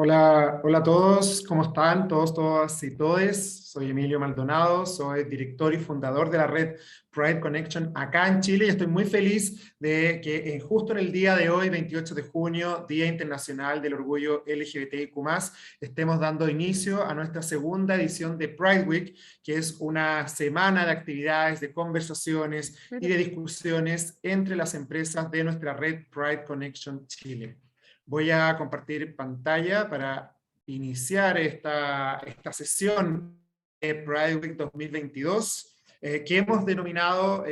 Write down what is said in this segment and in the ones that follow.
Hola, hola a todos, ¿cómo están? Todos, todas y todes. Soy Emilio Maldonado, soy director y fundador de la red Pride Connection acá en Chile y estoy muy feliz de que justo en el día de hoy, 28 de junio, Día Internacional del Orgullo LGBTIQ+, estemos dando inicio a nuestra segunda edición de Pride Week, que es una semana de actividades, de conversaciones y de discusiones entre las empresas de nuestra red Pride Connection Chile. Voy a compartir pantalla para iniciar esta sesión de Pride Week 2022, que hemos denominado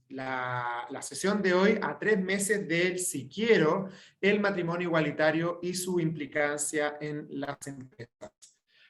la sesión de hoy a 3 meses del Si Quiero, el matrimonio igualitario y su implicancia en las empresas.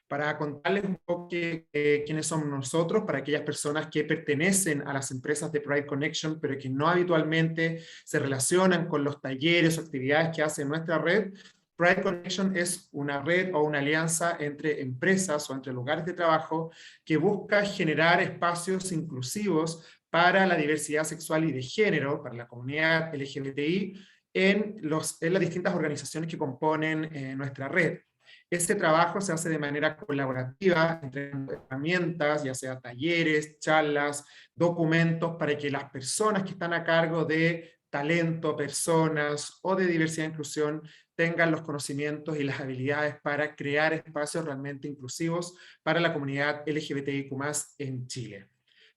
Para contarles un poco quiénes somos nosotros, para aquellas personas que pertenecen a las empresas de Pride Connection, pero que no habitualmente se relacionan con los talleres o actividades que hace nuestra red. Pride Connection es una red o una alianza entre empresas o entre lugares de trabajo que busca generar espacios inclusivos para la diversidad sexual y de género, para la comunidad LGBTI, en las distintas organizaciones que componen nuestra red. Ese trabajo se hace de manera colaborativa, entre herramientas, ya sea talleres, charlas, documentos, para que las personas que están a cargo de talento, personas o de diversidad e inclusión tengan los conocimientos y las habilidades para crear espacios realmente inclusivos para la comunidad LGBTIQ+ en Chile.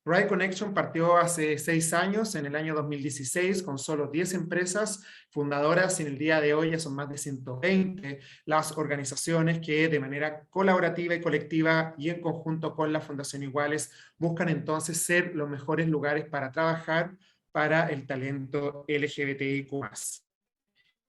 Pride Connection partió hace 6 años, en el año 2016, con solo 10 empresas fundadoras, y en el día de hoy ya son más de 120 las organizaciones que de manera colaborativa y colectiva y en conjunto con la Fundación Iguales buscan entonces ser los mejores lugares para trabajar para el talento LGBTIQ+.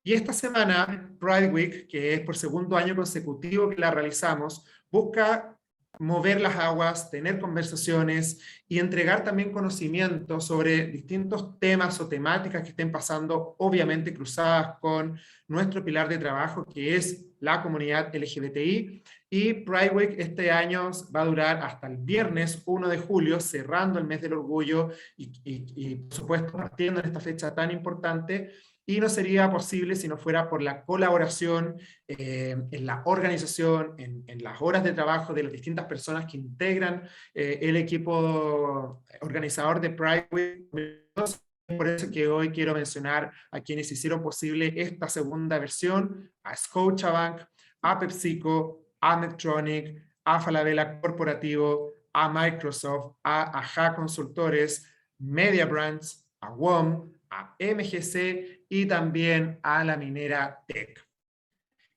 Y esta semana, Pride Week, que es por segundo año consecutivo que la realizamos, busca mover las aguas, tener conversaciones y entregar también conocimiento sobre distintos temas o temáticas que estén pasando, obviamente cruzadas con nuestro pilar de trabajo, que es la comunidad LGBTI. Y Pride Week este año va a durar hasta el viernes 1 de julio, cerrando el mes del orgullo y por supuesto, partiendo en esta fecha tan importante. Y no sería posible si no fuera por la colaboración en la organización, en las horas de trabajo de las distintas personas que integran el equipo organizador de Pride Week. Por eso que hoy quiero mencionar a quienes hicieron posible esta segunda versión: a Scotiabank, a PepsiCo, a Medtronic, a Falabella Corporativo, a Microsoft, a AHA Consultores, Media Brands, a WOM, a MGC y también a la minera Teck.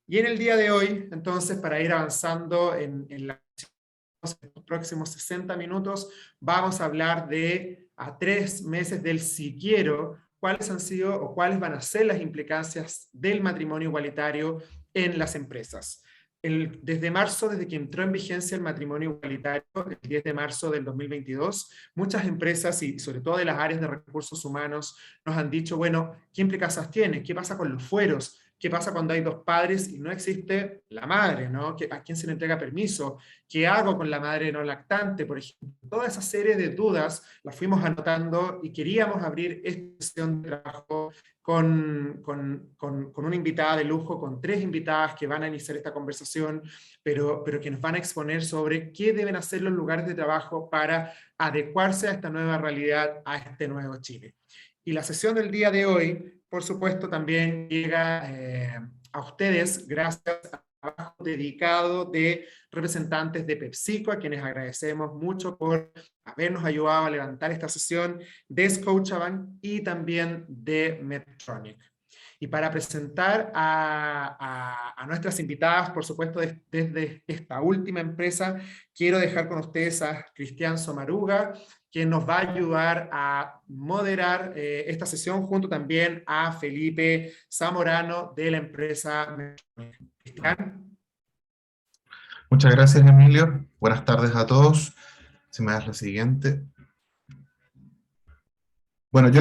Y en el día de hoy, entonces, para ir avanzando en los próximos 60 minutos, vamos a hablar de, a 3 meses del Si Quiero, cuáles han sido o cuáles van a ser las implicancias del matrimonio igualitario en las empresas. Desde marzo, desde que entró en vigencia el matrimonio igualitario, el 10 de marzo del 2022, muchas empresas y sobre todo de las áreas de recursos humanos nos han dicho, bueno, ¿qué implicancias tiene? ¿Qué pasa con los fueros? ¿Qué pasa cuando hay 2 padres y no existe la madre, ¿no? ¿A quién se le entrega permiso? ¿Qué hago con la madre no lactante, por ejemplo? Toda esa serie de dudas las fuimos anotando y queríamos abrir esta sesión de trabajo con una invitada de lujo, con 3 invitadas que van a iniciar esta conversación, pero que nos van a exponer sobre qué deben hacer los lugares de trabajo para adecuarse a esta nueva realidad, a este nuevo Chile. Y la sesión del día de hoy, por supuesto, también llega a ustedes gracias al trabajo dedicado de representantes de PepsiCo, a quienes agradecemos mucho por habernos ayudado a levantar esta sesión, de Scotiabank y también de Medtronic. Y para presentar a nuestras invitadas, por supuesto, desde esta última empresa, quiero dejar con ustedes a Cristian Somaruga, quien nos va a ayudar a moderar esta sesión, junto también a Felipe Zamorano de la empresa Cristian. Muchas gracias, Emilio. Buenas tardes a todos. Si me das la siguiente. Bueno,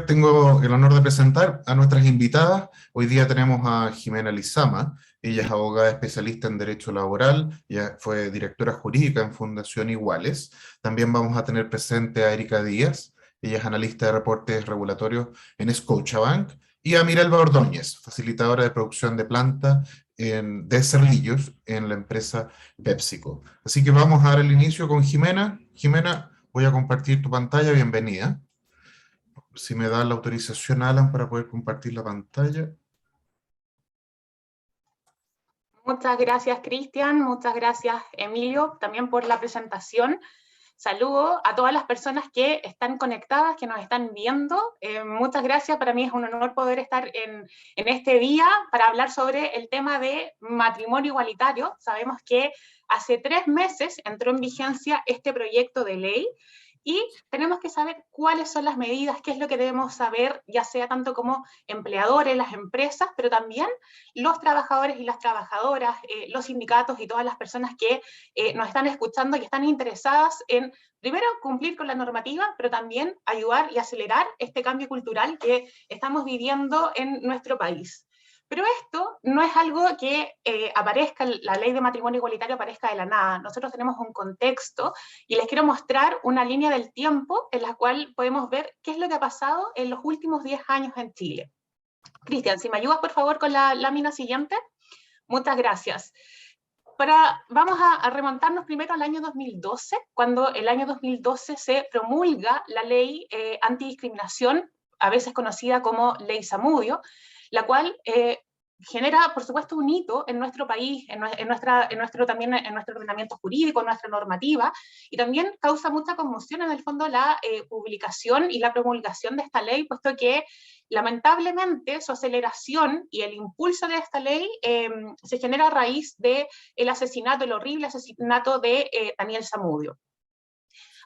tengo el honor de presentar a nuestras invitadas. Hoy día tenemos a Jimena Lizama. Ella es abogada especialista en Derecho Laboral, ella fue directora jurídica en Fundación Iguales. También vamos a tener presente a Erika Díaz, ella es analista de reportes regulatorios en Scotiabank, y a Mirelba Ordóñez, facilitadora de producción de planta de Cerrillos en la empresa PepsiCo. Así que vamos a dar el inicio con Jimena. Jimena, voy a compartir tu pantalla, bienvenida. Si me da la autorización, Alan, para poder compartir la pantalla. Muchas gracias, Cristian. Muchas gracias, Emilio, también por la presentación. Saludo a todas las personas que están conectadas, que nos están viendo. Muchas gracias. Para mí es un honor poder estar en este día para hablar sobre el tema de matrimonio igualitario. Sabemos que hace 3 meses entró en vigencia este proyecto de ley, y tenemos que saber cuáles son las medidas, qué es lo que debemos saber, ya sea tanto como empleadores, las empresas, pero también los trabajadores y las trabajadoras, los sindicatos y todas las personas que nos están escuchando y están interesadas en, primero, cumplir con la normativa, pero también ayudar y acelerar este cambio cultural que estamos viviendo en nuestro país. Pero esto no es algo que aparezca, la ley de matrimonio igualitario aparezca de la nada. Nosotros tenemos un contexto y les quiero mostrar una línea del tiempo en la cual podemos ver qué es lo que ha pasado en los últimos 10 años en Chile. Cristian, si me ayudas por favor con la lámina siguiente. Muchas gracias. Vamos a remontarnos primero al año 2012, cuando el año 2012 se promulga la ley antidiscriminación, a veces conocida como Ley Zamudio, la cual genera, por supuesto, un hito en nuestro país, en nuestro ordenamiento jurídico, en nuestra normativa, y también causa mucha conmoción en el fondo la publicación y la promulgación de esta ley, puesto que lamentablemente su aceleración y el impulso de esta ley se genera a raíz del asesinato, el horrible asesinato de Daniel Zamudio.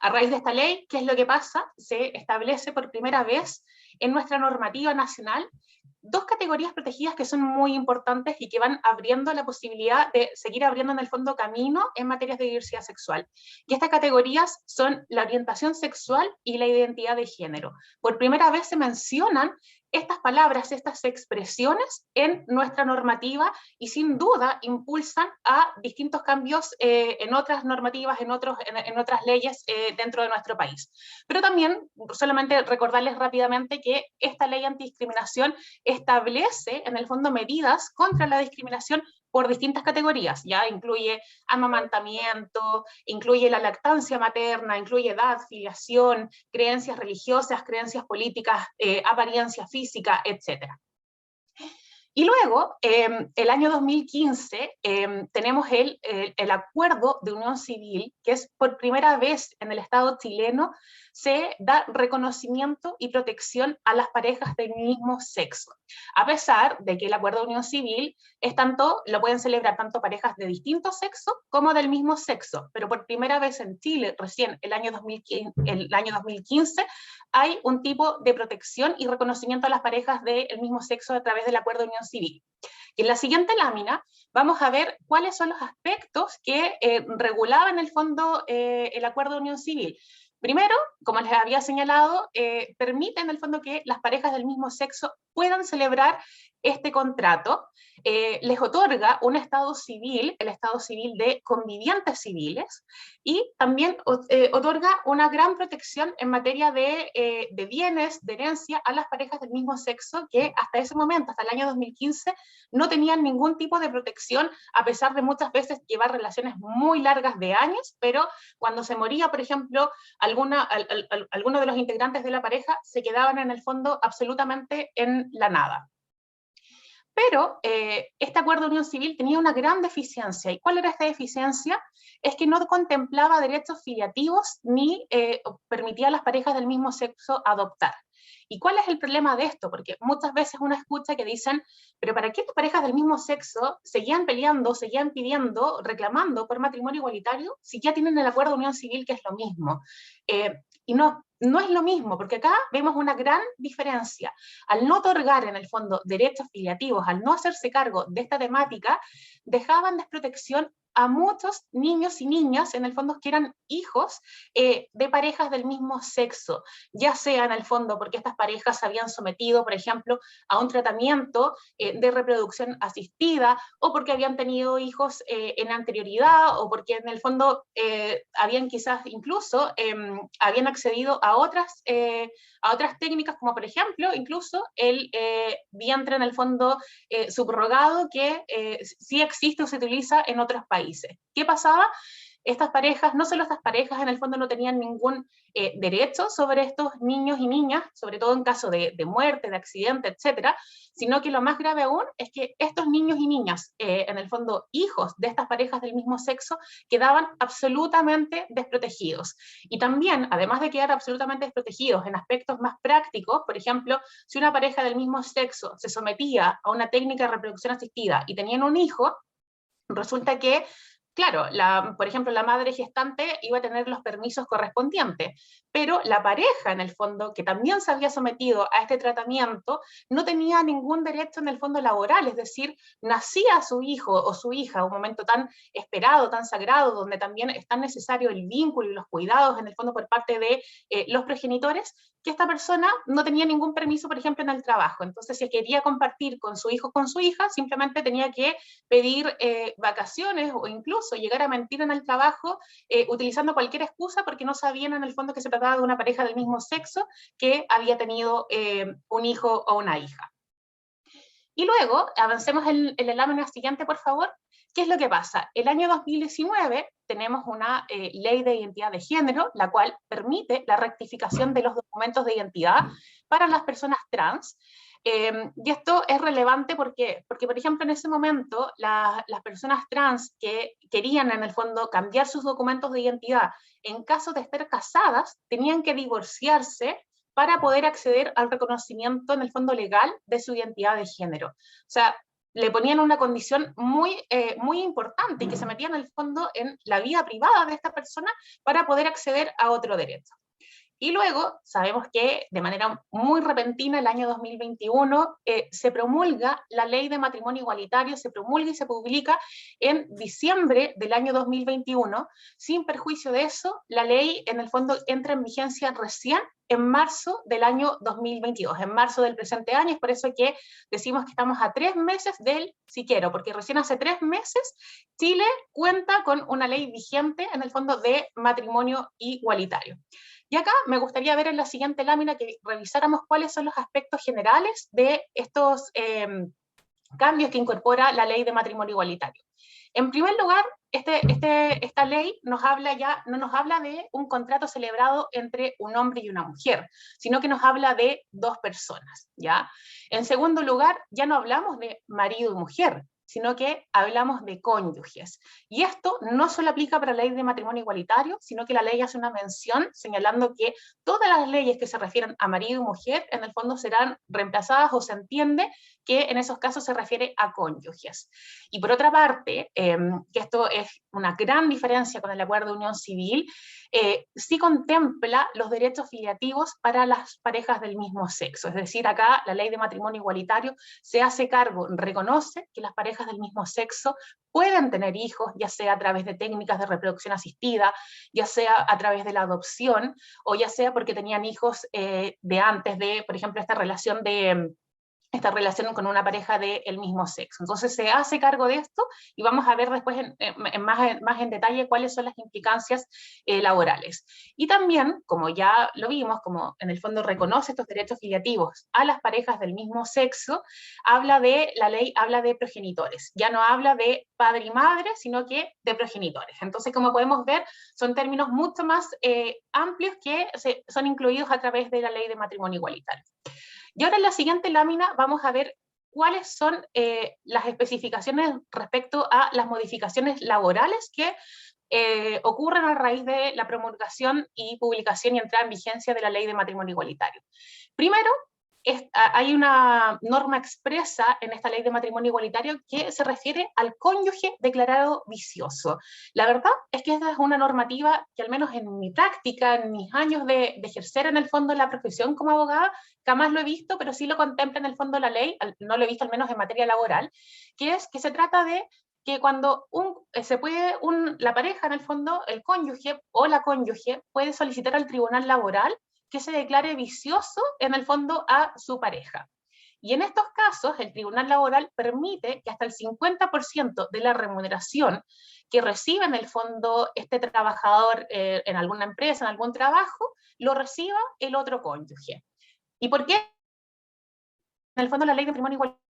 A raíz de esta ley, ¿qué es lo que pasa? Se establece por primera vez en nuestra normativa nacional 2 categorías protegidas que son muy importantes y que van abriendo la posibilidad de seguir abriendo en el fondo camino en materias de diversidad sexual. Y estas categorías son la orientación sexual y la identidad de género. Por primera vez se mencionan estas palabras, estas expresiones en nuestra normativa, y sin duda impulsan a distintos cambios en otras normativas, en otras leyes dentro de nuestro país. Pero también, solamente recordarles rápidamente que esta ley antidiscriminación establece en el fondo medidas contra la discriminación por distintas categorías, ya incluye amamantamiento, incluye la lactancia materna, incluye edad, filiación, creencias religiosas, creencias políticas, apariencia física, etc. Y luego, el año 2015, tenemos el acuerdo de unión civil, que es por primera vez en el Estado chileno, se da reconocimiento y protección a las parejas del mismo sexo. A pesar de que el acuerdo de unión civil lo pueden celebrar tanto parejas de distinto sexo como del mismo sexo, pero por primera vez en Chile, recién el año 2015, hay un tipo de protección y reconocimiento a las parejas del mismo sexo a través del acuerdo de unión civil. Y en la siguiente lámina vamos a ver cuáles son los aspectos que regulaban en el fondo el acuerdo de unión civil. Primero, como les había señalado, permite en el fondo que las parejas del mismo sexo puedan celebrar este contrato, les otorga un estado civil, el estado civil de convivientes civiles, y también otorga una gran protección en materia de bienes, de herencia a las parejas del mismo sexo que hasta ese momento, hasta el año 2015, no tenían ningún tipo de protección, a pesar de muchas veces llevar relaciones muy largas de años, pero cuando se moría, por ejemplo, alguno de los integrantes de la pareja, se quedaban en el fondo absolutamente en la nada. Pero este acuerdo de unión civil tenía una gran deficiencia. ¿Y cuál era esta deficiencia? Es que no contemplaba derechos filiativos ni permitía a las parejas del mismo sexo adoptar. ¿Y cuál es el problema de esto? Porque muchas veces uno escucha que dicen, pero ¿para qué las parejas del mismo sexo seguían peleando, seguían pidiendo, reclamando por matrimonio igualitario si ya tienen el acuerdo de unión civil, que es lo mismo? Y no es lo mismo, porque acá vemos una gran diferencia. Al no otorgar en el fondo derechos filiativos, al no hacerse cargo de esta temática, dejaban desprotección a muchos niños y niñas, en el fondo, que eran hijos de parejas del mismo sexo, ya sea en el fondo porque estas parejas se habían sometido, por ejemplo, a un tratamiento de reproducción asistida, o porque habían tenido hijos en anterioridad, o porque en el fondo habían quizás incluso, habían accedido a otras técnicas, como por ejemplo, incluso el vientre en el fondo subrogado, que sí existe o se utiliza en otros países. ¿Qué pasaba? Estas parejas, no solo estas parejas en el fondo no tenían ningún derecho sobre estos niños y niñas, sobre todo en caso de muerte, de accidente, etcétera, sino que lo más grave aún es que estos niños y niñas, en el fondo hijos de estas parejas del mismo sexo, quedaban absolutamente desprotegidos. Y también, además de quedar absolutamente desprotegidos en aspectos más prácticos, por ejemplo, si una pareja del mismo sexo se sometía a una técnica de reproducción asistida y tenían un hijo, resulta que, claro, por ejemplo, la madre gestante iba a tener los permisos correspondientes, pero la pareja, en el fondo, que también se había sometido a este tratamiento, no tenía ningún derecho en el fondo laboral, es decir, nacía su hijo o su hija, un momento tan esperado, tan sagrado, donde también es tan necesario el vínculo y los cuidados, en el fondo, por parte de los progenitores, que esta persona no tenía ningún permiso, por ejemplo, en el trabajo. Entonces, si quería compartir con su hijo o con su hija, simplemente tenía que pedir vacaciones, o incluso llegar a mentir en el trabajo utilizando cualquier excusa, porque no sabían en el fondo que se trataba de una pareja del mismo sexo que había tenido un hijo o una hija. Y luego, avancemos en la lámina siguiente, por favor. ¿Qué es lo que pasa? El año 2019 tenemos una ley de identidad de género, la cual permite la rectificación de los documentos de identidad para las personas trans. Y esto es relevante porque, por ejemplo, en ese momento, las personas trans que querían, en el fondo, cambiar sus documentos de identidad, en caso de estar casadas, tenían que divorciarse para poder acceder al reconocimiento, en el fondo, legal de su identidad de género. O sea, le ponían una condición muy importante, y que se metían en el fondo en la vida privada de esta persona para poder acceder a otro derecho. Y luego sabemos que de manera muy repentina, el año 2021, se promulga la ley de matrimonio igualitario, se promulga y se publica en diciembre del año 2021. Sin perjuicio de eso, la ley en el fondo entra en vigencia recién en marzo del año 2022, en marzo del presente año. Es por eso que decimos que estamos a 3 meses del si quiero, porque recién hace 3 meses Chile cuenta con una ley vigente, en el fondo, de matrimonio igualitario. Y acá me gustaría ver en la siguiente lámina que revisáramos cuáles son los aspectos generales de estos cambios que incorpora la ley de matrimonio igualitario. En primer lugar, esta ley no nos habla de un contrato celebrado entre un hombre y una mujer, sino que nos habla de dos personas, ¿ya? En segundo lugar, ya no hablamos de marido y mujer, sino que hablamos de cónyuges. Y esto no solo aplica para la ley de matrimonio igualitario, sino que la ley hace una mención señalando que todas las leyes que se refieren a marido y mujer, en el fondo serán reemplazadas, o se entiende que en esos casos se refiere a cónyuges. Y por otra parte, que esto es una gran diferencia con el acuerdo de unión civil, sí contempla los derechos filiativos para las parejas del mismo sexo. Es decir, acá la ley de matrimonio igualitario se hace cargo, reconoce que las parejas del mismo sexo pueden tener hijos, ya sea a través de técnicas de reproducción asistida, ya sea a través de la adopción, o ya sea porque tenían hijos de antes de, por ejemplo, esta relación con una pareja del mismo sexo. Entonces se hace cargo de esto, y vamos a ver después más en detalle cuáles son las implicancias laborales. Y también, como ya lo vimos, como en el fondo reconoce estos derechos filiativos a las parejas del mismo sexo, la ley habla de progenitores. Ya no habla de padre y madre, sino que de progenitores. Entonces, como podemos ver, son términos mucho más amplios que son incluidos a través de la ley de matrimonio igualitario. Y ahora en la siguiente lámina vamos a ver cuáles son las especificaciones respecto a las modificaciones laborales que ocurren a raíz de la promulgación y publicación y entrada en vigencia de la ley de matrimonio igualitario. Primero, hay una norma expresa en esta ley de matrimonio igualitario que se refiere al cónyuge declarado vicioso. La verdad es que esta es una normativa que, al menos en mi práctica, en mis años de ejercer en el fondo la profesión como abogada, jamás lo he visto, pero sí lo contempla en el fondo la ley, no lo he visto al menos en materia laboral, que es que se trata de que cuando la pareja, en el fondo, el cónyuge o la cónyuge, puede solicitar al tribunal laboral que se declare vicioso, en el fondo, a su pareja. Y en estos casos, el tribunal laboral permite que hasta el 50% de la remuneración que recibe en el fondo este trabajador en alguna empresa, en algún trabajo, lo reciba el otro cónyuge. ¿Y por qué? En el fondo, la ley de matrimonio igualitario,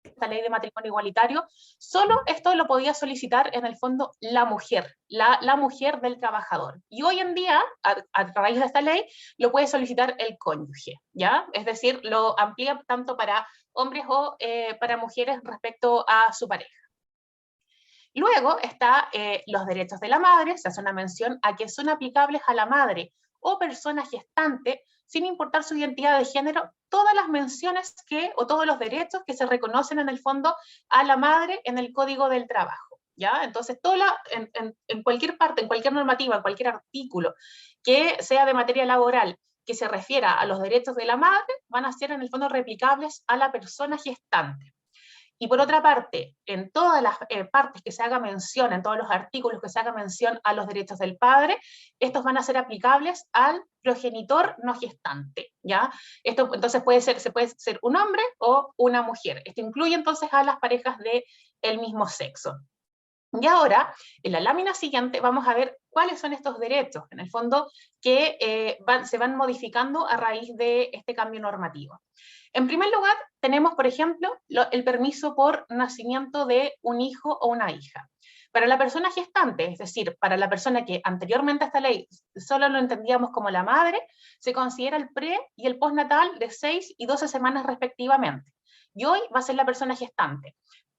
esta ley de matrimonio igualitario, solo esto lo podía solicitar en el fondo la mujer, la mujer del trabajador. Y hoy en día, a raíz de esta ley, lo puede solicitar el cónyuge, ¿ya? Es decir, lo amplía tanto para hombres o para mujeres respecto a su pareja. Luego está los derechos de la madre, se hace una mención a que son aplicables a la madre o persona gestante, sin importar su identidad de género, todas las menciones o todos los derechos que se reconocen en el fondo a la madre en el Código del Trabajo, ¿ya? Entonces, en cualquier parte, en cualquier normativa, en cualquier artículo que sea de materia laboral que se refiera a los derechos de la madre, van a ser en el fondo replicables a la persona gestante. Y por otra parte, en todas las partes que se haga mención, en todos los artículos que se haga mención a los derechos del padre, estos van a ser aplicables al progenitor no gestante, ¿ya? Esto entonces se puede ser un hombre o una mujer. Esto incluye entonces a las parejas del mismo sexo. Y ahora, en la lámina siguiente, vamos a ver cuáles son estos derechos, en el fondo, que se van modificando a raíz de este cambio normativo. En primer lugar, tenemos, por ejemplo, el permiso por nacimiento de un hijo o una hija. Para la persona gestante, es decir, para la persona que anteriormente a esta ley solo lo entendíamos como la madre, se considera el pre- y el postnatal de 6 y 12 semanas respectivamente. Y hoy va a ser la persona gestante.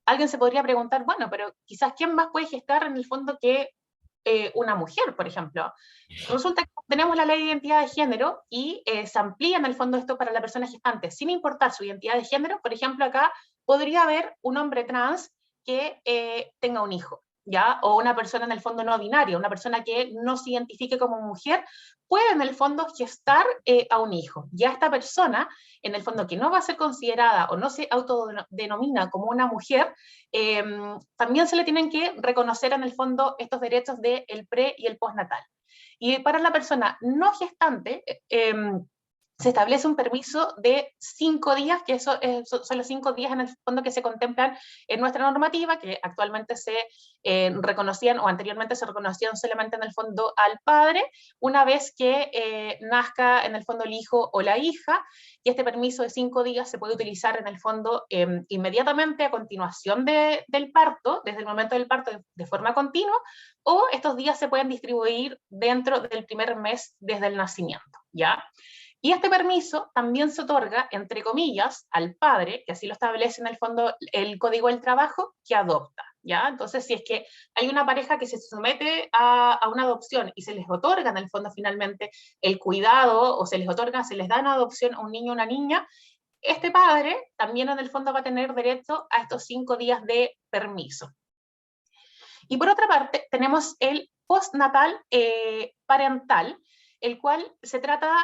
Alguien se podría preguntar, bueno, pero quizás ¿quién más puede gestar en el fondo que una mujer, por ejemplo? Resulta que tenemos la ley de identidad de género y se amplía en el fondo esto para la persona gestante, sin importar su identidad de género. Por ejemplo, acá podría haber un hombre trans que tenga un hijo, ¿ya? O una persona en el fondo no binaria, una persona que no se identifique como mujer, puede en el fondo gestar a un hijo. Ya esta persona, en el fondo que no va a ser considerada o no se autodenomina como una mujer, también se le tienen que reconocer en el fondo estos derechos del pre- y el postnatal. Y para la persona no gestante, se establece un permiso de 5 días, que eso son los 5 días en el fondo que se contemplan en nuestra normativa, que actualmente se reconocían o anteriormente se reconocían solamente en el fondo al padre, una vez que nazca en el fondo el hijo o la hija, y este permiso de 5 días se puede utilizar en el fondo inmediatamente a continuación del parto, desde el momento del parto de forma continua, o estos días se pueden distribuir dentro del primer mes desde el nacimiento, ¿ya? Y este permiso también se otorga, entre comillas, al padre, que así lo establece en el fondo el Código del Trabajo, que adopta, ¿ya? Entonces, si es que hay una pareja que se somete a una adopción y se les otorga en el fondo finalmente el cuidado, o se les da en adopción a un niño o una niña, este padre también en el fondo va a tener derecho a estos 5 días de permiso. Y por otra parte, tenemos el postnatal parental, el cual se trata,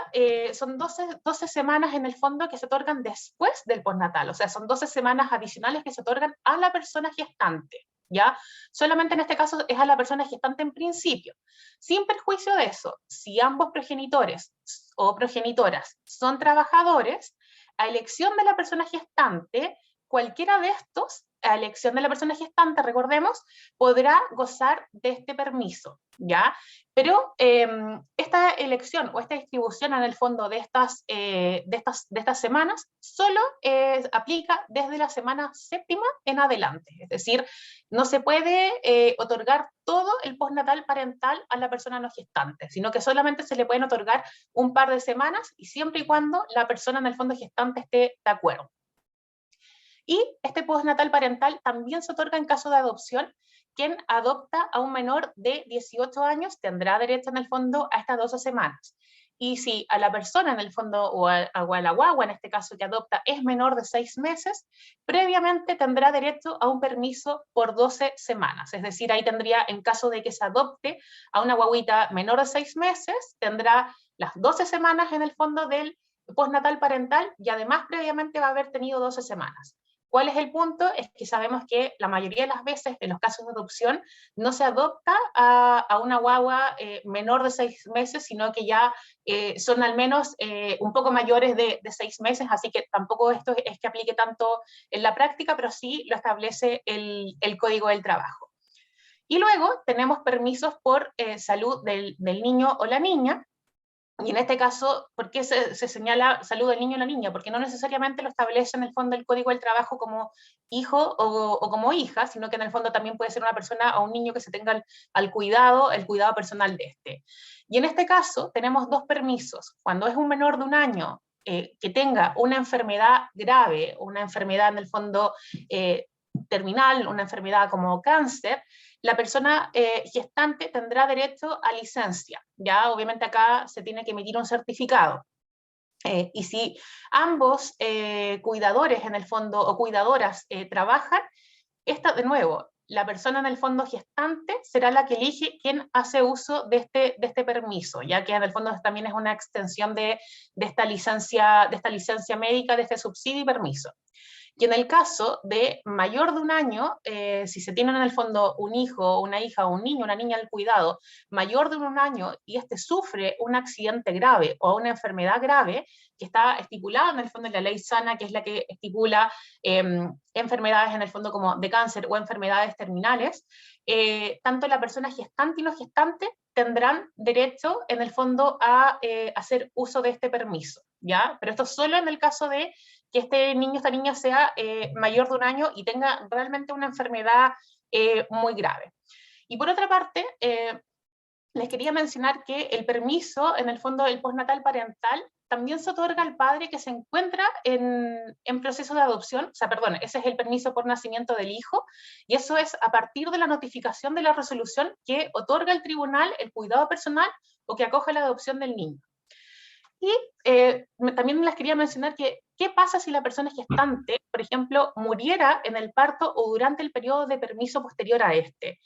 son 12 semanas en el fondo que se otorgan después del postnatal, o sea, son 12 semanas adicionales que se otorgan a la persona gestante, ¿ya? Solamente en este caso es a la persona gestante en principio. Sin perjuicio de eso, si ambos progenitores o progenitoras son trabajadores, a elección de la persona gestante, cualquiera de estos, a elección de la persona gestante, recordemos, podrá gozar de este permiso, ¿ya? Pero esta elección o esta distribución en el fondo de estas semanas solo aplica desde la semana 7ª en adelante, es decir, no se puede otorgar todo el postnatal parental a la persona no gestante, sino que solamente se le pueden otorgar un par de semanas y siempre y cuando la persona en el fondo gestante esté de acuerdo. Y este postnatal parental también se otorga en caso de adopción. Quien adopta a un menor de 18 años tendrá derecho en el fondo a estas 12 semanas. Y si a la persona en el fondo, o a la guagua en este caso que adopta, es menor de 6 meses, previamente tendrá derecho a un permiso por 12 semanas. Es decir, ahí tendría, en caso de que se adopte a una guaguita menor de 6 meses, tendrá las 12 semanas en el fondo del postnatal parental y además previamente va a haber tenido 12 semanas. ¿Cuál es el punto? Es que sabemos que la mayoría de las veces, en los casos de adopción, no se adopta a una guagua menor de 6 meses, sino que ya son al menos un poco mayores de 6 meses, así que tampoco esto es que aplique tanto en la práctica, pero sí lo establece el Código del Trabajo. Y luego tenemos permisos por salud del niño o la niña. Y en este caso, ¿por qué se señala salud del niño o la niña? Porque no necesariamente lo establece en el fondo el Código del Trabajo como hijo o como hija, sino que en el fondo también puede ser una persona o un niño que se tenga el cuidado personal de este. Y en este caso tenemos dos permisos. Cuando es un menor de 1 año que tenga una enfermedad grave, una enfermedad en el fondo terminal, una enfermedad como cáncer, la persona gestante tendrá derecho a licencia. Ya, obviamente acá se tiene que emitir un certificado. Y si ambos cuidadores en el fondo o cuidadoras trabajan, de nuevo, la persona en el fondo gestante será la que elige quién hace uso de este permiso, ya que en el fondo también es una extensión de esta licencia médica, de este subsidio y permiso. Y en el caso de mayor de 1 año, si se tiene en el fondo un hijo, una hija, un niño, una niña al cuidado, mayor de 1 año y este sufre un accidente grave o una enfermedad grave, que está estipulada en el fondo en la ley SANA, que es la que estipula enfermedades en el fondo como de cáncer o enfermedades terminales, tanto la persona gestante y no gestante tendrán derecho en el fondo a hacer uso de este permiso, ¿ya? Pero esto solo en el caso de que este niño, esta niña sea mayor de 1 año y tenga realmente una enfermedad muy grave. Y por otra parte, les quería mencionar que el permiso, en el fondo del postnatal parental, también se otorga al padre que se encuentra en proceso de adopción, o sea, perdón, ese es el permiso por nacimiento del hijo, y eso es a partir de la notificación de la resolución que otorga el tribunal el cuidado personal o que acoge la adopción del niño. Y también les quería mencionar que, ¿qué pasa si la persona gestante, por ejemplo, muriera en el parto o durante el periodo de permiso posterior a este?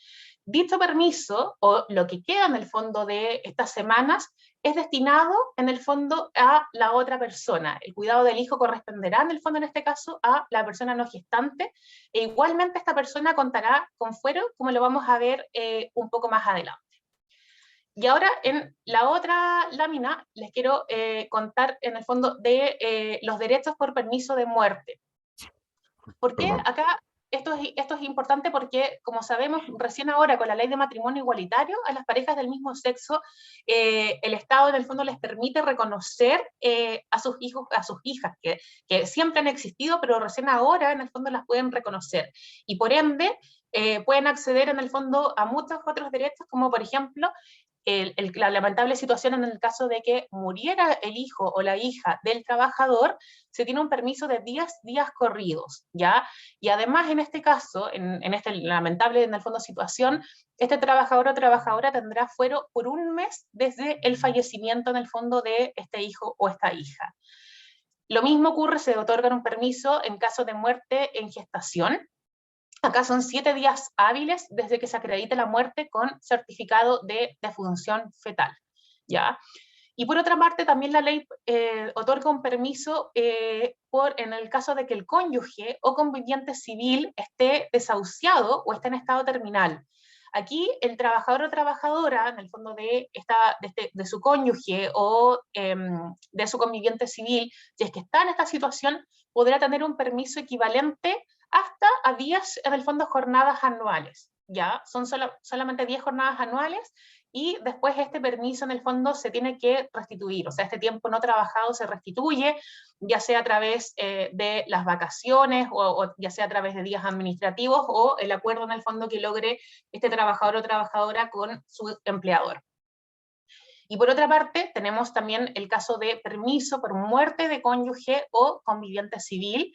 Dicho permiso, o lo que queda en el fondo de estas semanas, es destinado en el fondo a la otra persona. El cuidado del hijo corresponderá en el fondo en este caso a la persona no gestante, e igualmente esta persona contará con fuero, como lo vamos a ver un poco más adelante. Y ahora en la otra lámina les quiero contar en el fondo de los derechos por permiso de muerte. ¿Por qué Perdón. acá esto es importante? Porque, como sabemos, recién ahora con la ley de matrimonio igualitario, a las parejas del mismo sexo, el Estado en el fondo les permite reconocer a sus hijos, a sus hijas, que siempre han existido, pero recién ahora en el fondo las pueden reconocer. Y por ende, pueden acceder en el fondo a muchos otros derechos, como por ejemplo, la lamentable situación en el caso de que muriera el hijo o la hija del trabajador, se tiene un permiso de 10 días corridos, ¿ya? Y además en este caso, en esta lamentable en el fondo situación, este trabajador o trabajadora tendrá fuero por 1 mes desde el fallecimiento en el fondo de este hijo o esta hija. Lo mismo ocurre, se otorga un permiso en caso de muerte en gestación. Acá son 7 días hábiles desde que se acredite la muerte con certificado de defunción fetal, ¿ya? Y por otra parte, también la ley otorga un permiso en el caso de que el cónyuge o conviviente civil esté desahuciado o esté en estado terminal. Aquí el trabajador o trabajadora, en el fondo de su cónyuge o de su conviviente civil, si es que está en esta situación, podrá tener un permiso equivalente hasta a 10, en el fondo, jornadas anuales. ¿Ya? Son solamente 10 jornadas anuales y después este permiso en el fondo se tiene que restituir, o sea, este tiempo no trabajado se restituye, ya sea a través de las vacaciones o ya sea a través de días administrativos o el acuerdo en el fondo que logre este trabajador o trabajadora con su empleador. Y por otra parte, tenemos también el caso de permiso por muerte de cónyuge o conviviente civil.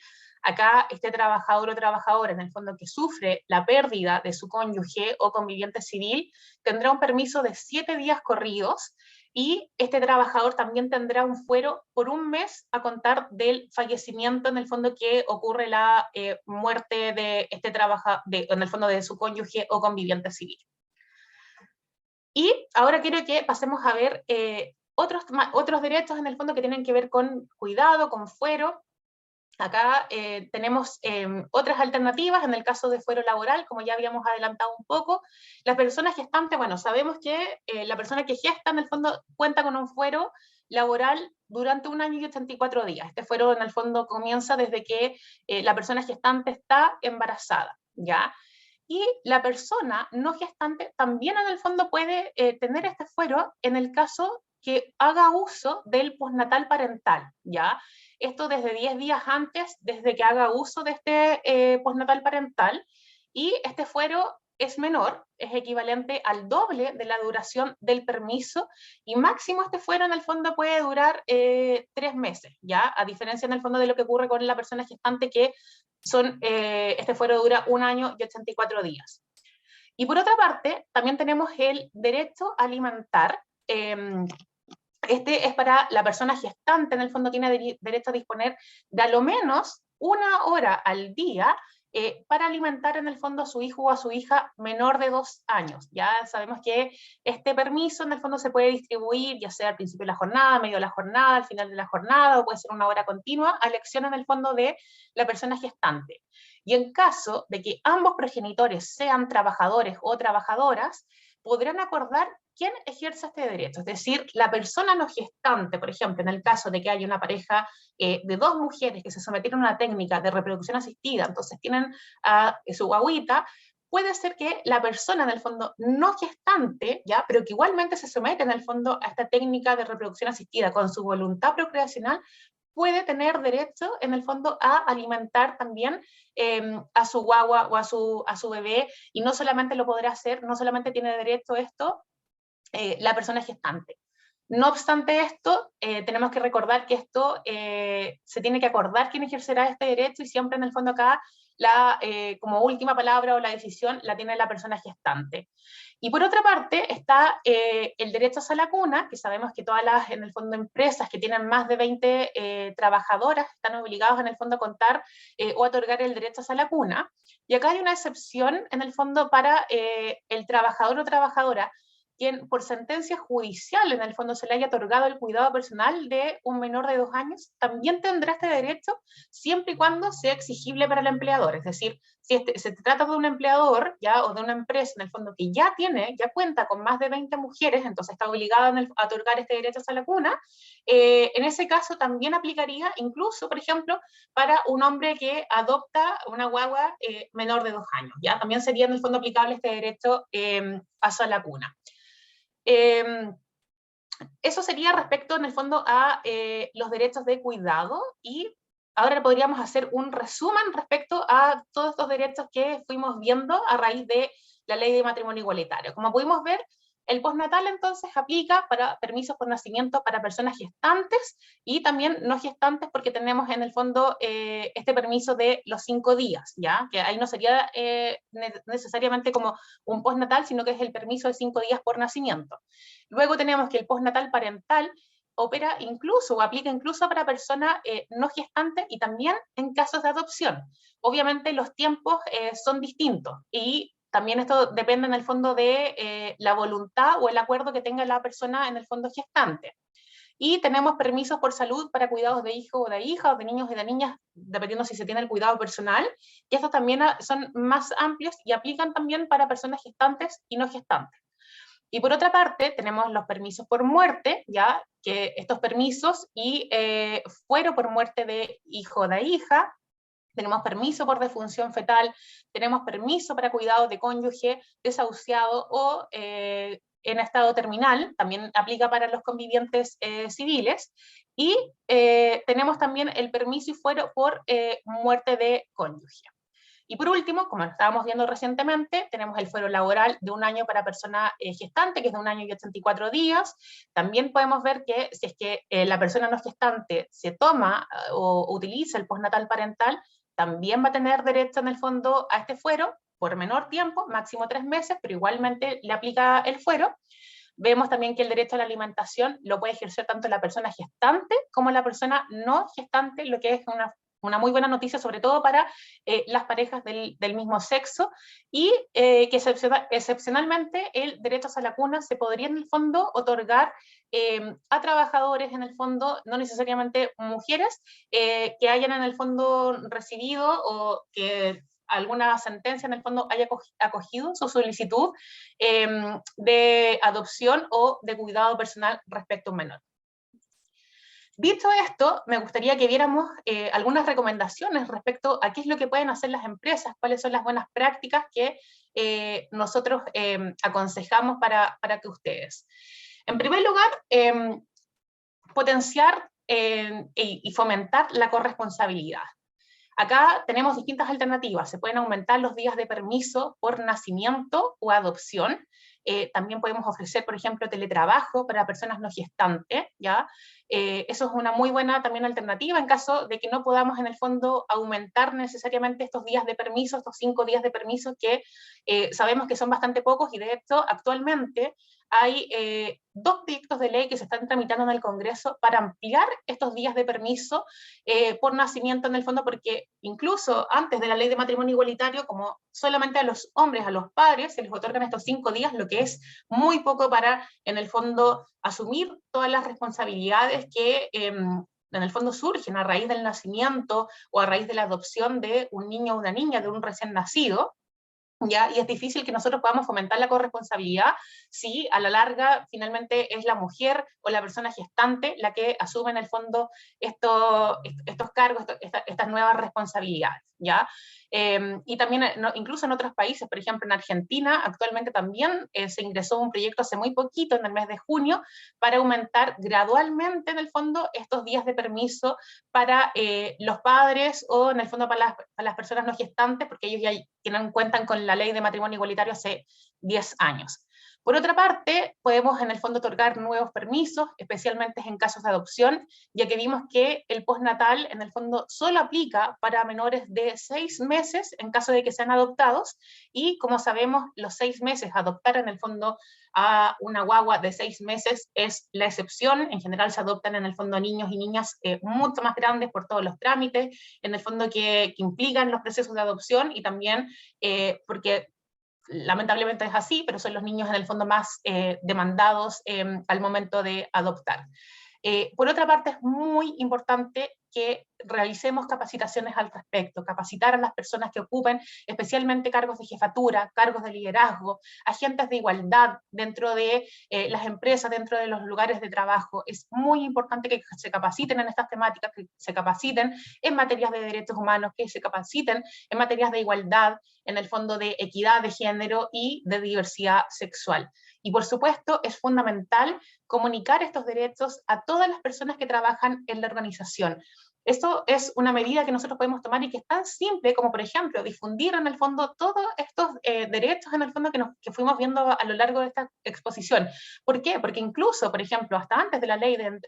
Acá este trabajador o trabajadora, en el fondo que sufre la pérdida de su cónyuge o conviviente civil, tendrá un permiso de 7 días corridos y este trabajador también tendrá un fuero por 1 mes a contar del fallecimiento, en el fondo que ocurre la muerte de este trabajador, en el fondo de su cónyuge o conviviente civil. Y ahora quiero que pasemos a ver otros derechos en el fondo que tienen que ver con cuidado, con fuero. Acá tenemos otras alternativas en el caso de fuero laboral, como ya habíamos adelantado un poco. Las personas gestantes, bueno, sabemos que la persona que gesta en el fondo cuenta con un fuero laboral durante 1 año y 84 días. Este fuero en el fondo comienza desde que la persona gestante está embarazada, ¿ya? Y la persona no gestante también en el fondo puede tener este fuero en el caso que haga uso del postnatal parental, ¿ya? Esto desde 10 días antes, desde que haga uso de este postnatal parental, y este fuero es menor, es equivalente al doble de la duración del permiso, y máximo este fuero en el fondo puede durar 3 meses, ¿ya? A diferencia en el fondo de lo que ocurre con la persona gestante, que este fuero dura 1 año y 84 días. Y por otra parte, también tenemos el derecho a alimentar. Este es para la persona gestante, en el fondo tiene derecho a disponer de a lo menos 1 hora al día para alimentar en el fondo a su hijo o a su hija menor de 2 años. Ya sabemos que este permiso en el fondo se puede distribuir, ya sea al principio de la jornada, medio de la jornada, al final de la jornada, o puede ser 1 hora continua, a elección en el fondo de la persona gestante. Y en caso de que ambos progenitores sean trabajadores o trabajadoras, podrán acordar quién ejerce este derecho. Es decir, la persona no gestante, por ejemplo, en el caso de que haya una pareja de 2 mujeres que se sometieron a una técnica de reproducción asistida, entonces tienen a su guagüita, puede ser que la persona en el fondo no gestante, ¿ya? Pero que igualmente se somete en el fondo a esta técnica de reproducción asistida con su voluntad procreacional, puede tener derecho en el fondo a alimentar también a su guagua o a su bebé, y no solamente lo podrá hacer, no solamente tiene derecho a esto la persona gestante. No obstante esto, tenemos que recordar que esto se tiene que acordar quién ejercerá este derecho, y siempre en el fondo acá como última palabra o la decisión la tiene la persona gestante. Y por otra parte está el derecho a la cuna, que sabemos que todas las, en el fondo, empresas que tienen más de 20 trabajadoras están obligados en el fondo a contar o a otorgar el derecho a la cuna. Y acá hay una excepción en el fondo para el trabajador o trabajadora quien por sentencia judicial en el fondo se le haya otorgado el cuidado personal de un menor de 2 años, también tendrá este derecho siempre y cuando sea exigible para el empleador. Es decir, si se trata de un empleador ya, o de una empresa en el fondo que ya cuenta con más de 20 mujeres, entonces está obligada a otorgar este derecho a la cuna, en ese caso también aplicaría incluso, por ejemplo, para un hombre que adopta una guagua menor de 2 años. ¿Ya? También sería en el fondo aplicable este derecho a la cuna. Eso sería respecto en el fondo a los derechos de cuidado, y ahora podríamos hacer un resumen respecto a todos estos derechos que fuimos viendo a raíz de la ley de matrimonio igualitario. Como pudimos ver, el postnatal entonces aplica para permisos por nacimiento para personas gestantes y también no gestantes, porque tenemos en el fondo este permiso de los 5 días, ¿ya? Que ahí no sería necesariamente como un postnatal, sino que es el permiso de 5 días por nacimiento. Luego tenemos que el postnatal parental opera incluso o aplica incluso para personas no gestantes y también en casos de adopción. Obviamente los tiempos son distintos, y también esto depende en el fondo de la voluntad o el acuerdo que tenga la persona en el fondo gestante. Y tenemos permisos por salud para cuidados de hijo o de hija, o de niños y de niñas, dependiendo si se tiene el cuidado personal, y estos también son más amplios y aplican también para personas gestantes y no gestantes. Y por otra parte, tenemos los permisos por muerte, ya que estos permisos y fuero por muerte de hijo o de hija, tenemos permiso por defunción fetal, tenemos permiso para cuidado de cónyuge, desahuciado o en estado terminal, también aplica para los convivientes civiles, y tenemos también el permiso y fuero por muerte de cónyuge. Y por último, como estábamos viendo recientemente, tenemos el fuero laboral de 1 año para persona gestante, que es de 1 año y 84 días. También podemos ver que si es que la persona no gestante se toma o utiliza el postnatal parental, también va a tener derecho en el fondo a este fuero por menor tiempo, máximo 3 meses, pero igualmente le aplica el fuero. Vemos también que el derecho a la alimentación lo puede ejercer tanto la persona gestante como la persona no gestante, lo que es una muy buena noticia, sobre todo para las parejas del mismo sexo, y que excepcionalmente el derecho a la cuna se podría en el fondo otorgar a trabajadores en el fondo, no necesariamente mujeres, que hayan en el fondo recibido o que alguna sentencia en el fondo haya acogido su solicitud de adopción o de cuidado personal respecto a un menor. Dicho esto, me gustaría que viéramos algunas recomendaciones respecto a qué es lo que pueden hacer las empresas, cuáles son las buenas prácticas que nosotros aconsejamos para que ustedes. En primer lugar, potenciar y fomentar la corresponsabilidad. Acá tenemos distintas alternativas. Se pueden aumentar los días de permiso por nacimiento o adopción. También podemos ofrecer, por ejemplo, teletrabajo para personas no gestantes, ¿ya? Eso es una muy buena también alternativa en caso de que no podamos en el fondo aumentar necesariamente estos días de permiso, estos 5 días de permiso que sabemos que son bastante pocos, y de hecho actualmente hay 2 proyectos de ley que se están tramitando en el Congreso para ampliar estos días de permiso por nacimiento en el fondo, porque incluso antes de la ley de matrimonio igualitario, como solamente a los hombres, a los padres, se les otorgan estos 5 días, lo que es muy poco para, en el fondo, asumir todas las responsabilidades que en el fondo surgen a raíz del nacimiento o a raíz de la adopción de un niño o una niña, de un recién nacido. ¿Ya? Y es difícil que nosotros podamos fomentar la corresponsabilidad si a la larga finalmente es la mujer o la persona gestante la que asume en el fondo estos cargos, estas nuevas responsabilidades, ¿ya? Y también incluso en otros países, por ejemplo en Argentina, actualmente también se ingresó un proyecto hace muy poquito, en el mes de junio, para aumentar gradualmente en el fondo estos días de permiso para los padres o en el fondo para las personas no gestantes, porque ellos ya cuentan con la ley de matrimonio igualitario hace 10 años. Por otra parte, podemos en el fondo otorgar nuevos permisos, especialmente en casos de adopción, ya que vimos que el postnatal en el fondo solo aplica para menores de 6 meses en caso de que sean adoptados, y como sabemos, los 6 meses, adoptar en el fondo a una guagua de 6 meses es la excepción. En general se adoptan en el fondo niños y niñas mucho más grandes por todos los trámites, en el fondo que implican los procesos de adopción, y también porque lamentablemente es así, pero son los niños en el fondo más demandados al momento de adoptar. Por otra parte, es muy importante que realicemos capacitaciones al respecto, capacitar a las personas que ocupen especialmente cargos de jefatura, cargos de liderazgo, agentes de igualdad dentro de las empresas, dentro de los lugares de trabajo. Es muy importante que se capaciten en estas temáticas, que se capaciten en materias de derechos humanos, que se capaciten en materias de igualdad, en el fondo de equidad de género y de diversidad sexual. Y por supuesto es fundamental comunicar estos derechos a todas las personas que trabajan en la organización. Esto es una medida que nosotros podemos tomar y que es tan simple como, por ejemplo, difundir en el fondo todos estos derechos en el fondo que fuimos viendo a lo largo de esta exposición. ¿Por qué? Porque incluso, por ejemplo, hasta antes de la ley de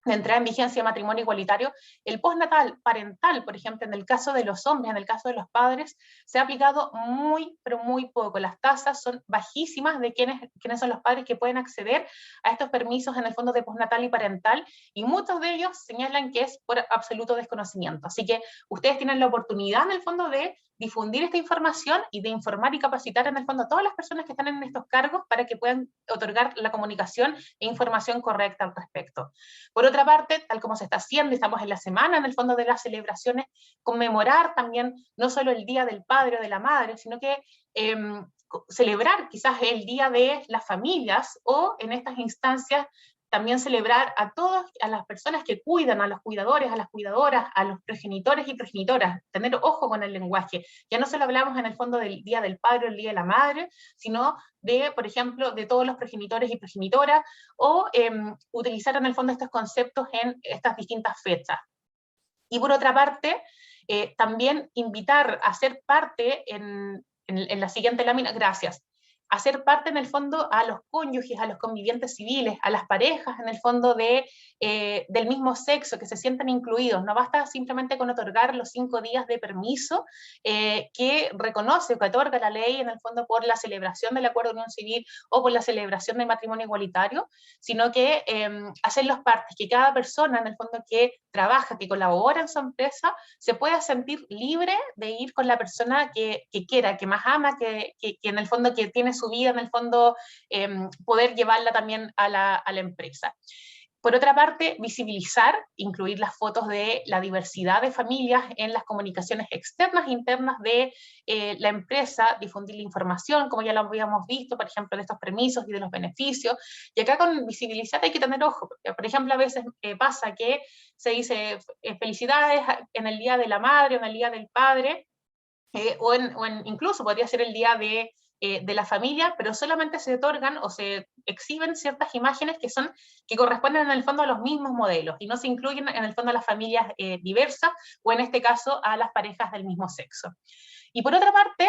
entrada en vigencia de matrimonio igualitario, el postnatal parental, por ejemplo, en el caso de los hombres, en el caso de los padres, se ha aplicado muy, pero muy poco. Las tasas son bajísimas de quiénes son los padres que pueden acceder a estos permisos en el fondo de postnatal y parental, y muchos de ellos señalan que es por absoluto desconocimiento. Así que ustedes tienen la oportunidad en el fondo de difundir esta información y de informar y capacitar en el fondo a todas las personas que están en estos cargos para que puedan otorgar la comunicación e información correcta al respecto. Por otra parte, tal como se está haciendo, estamos en la semana en el fondo de las celebraciones, conmemorar también no solo el Día del Padre o de la Madre, sino que celebrar quizás el Día de las Familias, o en estas instancias también celebrar a todas, a las personas que cuidan, a los cuidadores, a las cuidadoras, a los progenitores y progenitoras, tener ojo con el lenguaje. Ya no solo hablamos en el fondo del Día del Padre o el Día de la Madre, sino de, por ejemplo, de todos los progenitores y progenitoras, o utilizar en el fondo estos conceptos en estas distintas fechas. Y por otra parte, también invitar a ser parte en la siguiente lámina, gracias, hacer parte en el fondo a los cónyuges, a los convivientes civiles, a las parejas en el fondo del mismo sexo, que se sientan incluidos. No basta simplemente con otorgar los 5 días de permiso que reconoce o que otorga la ley en el fondo por la celebración del acuerdo de unión civil o por la celebración del matrimonio igualitario, sino que hacerlos partes, que cada persona en el fondo que trabaja, que colabora en su empresa, se pueda sentir libre de ir con la persona que quiera, que más ama, que en el fondo que tiene su vida, en el fondo poder llevarla también a la empresa. Por otra parte, visibilizar, incluir las fotos de la diversidad de familias en las comunicaciones externas e internas de la empresa, difundir la información, como ya lo habíamos visto, por ejemplo, de estos permisos y de los beneficios. Y acá con visibilizar hay que tener ojo, porque, por ejemplo, a veces pasa que se dice felicidades en el Día de la Madre o en el Día del Padre, o incluso podría ser el Día de la familia, pero solamente se otorgan o se exhiben ciertas imágenes que corresponden en el fondo a los mismos modelos y no se incluyen en el fondo a las familias diversas o en este caso a las parejas del mismo sexo. Y por otra parte,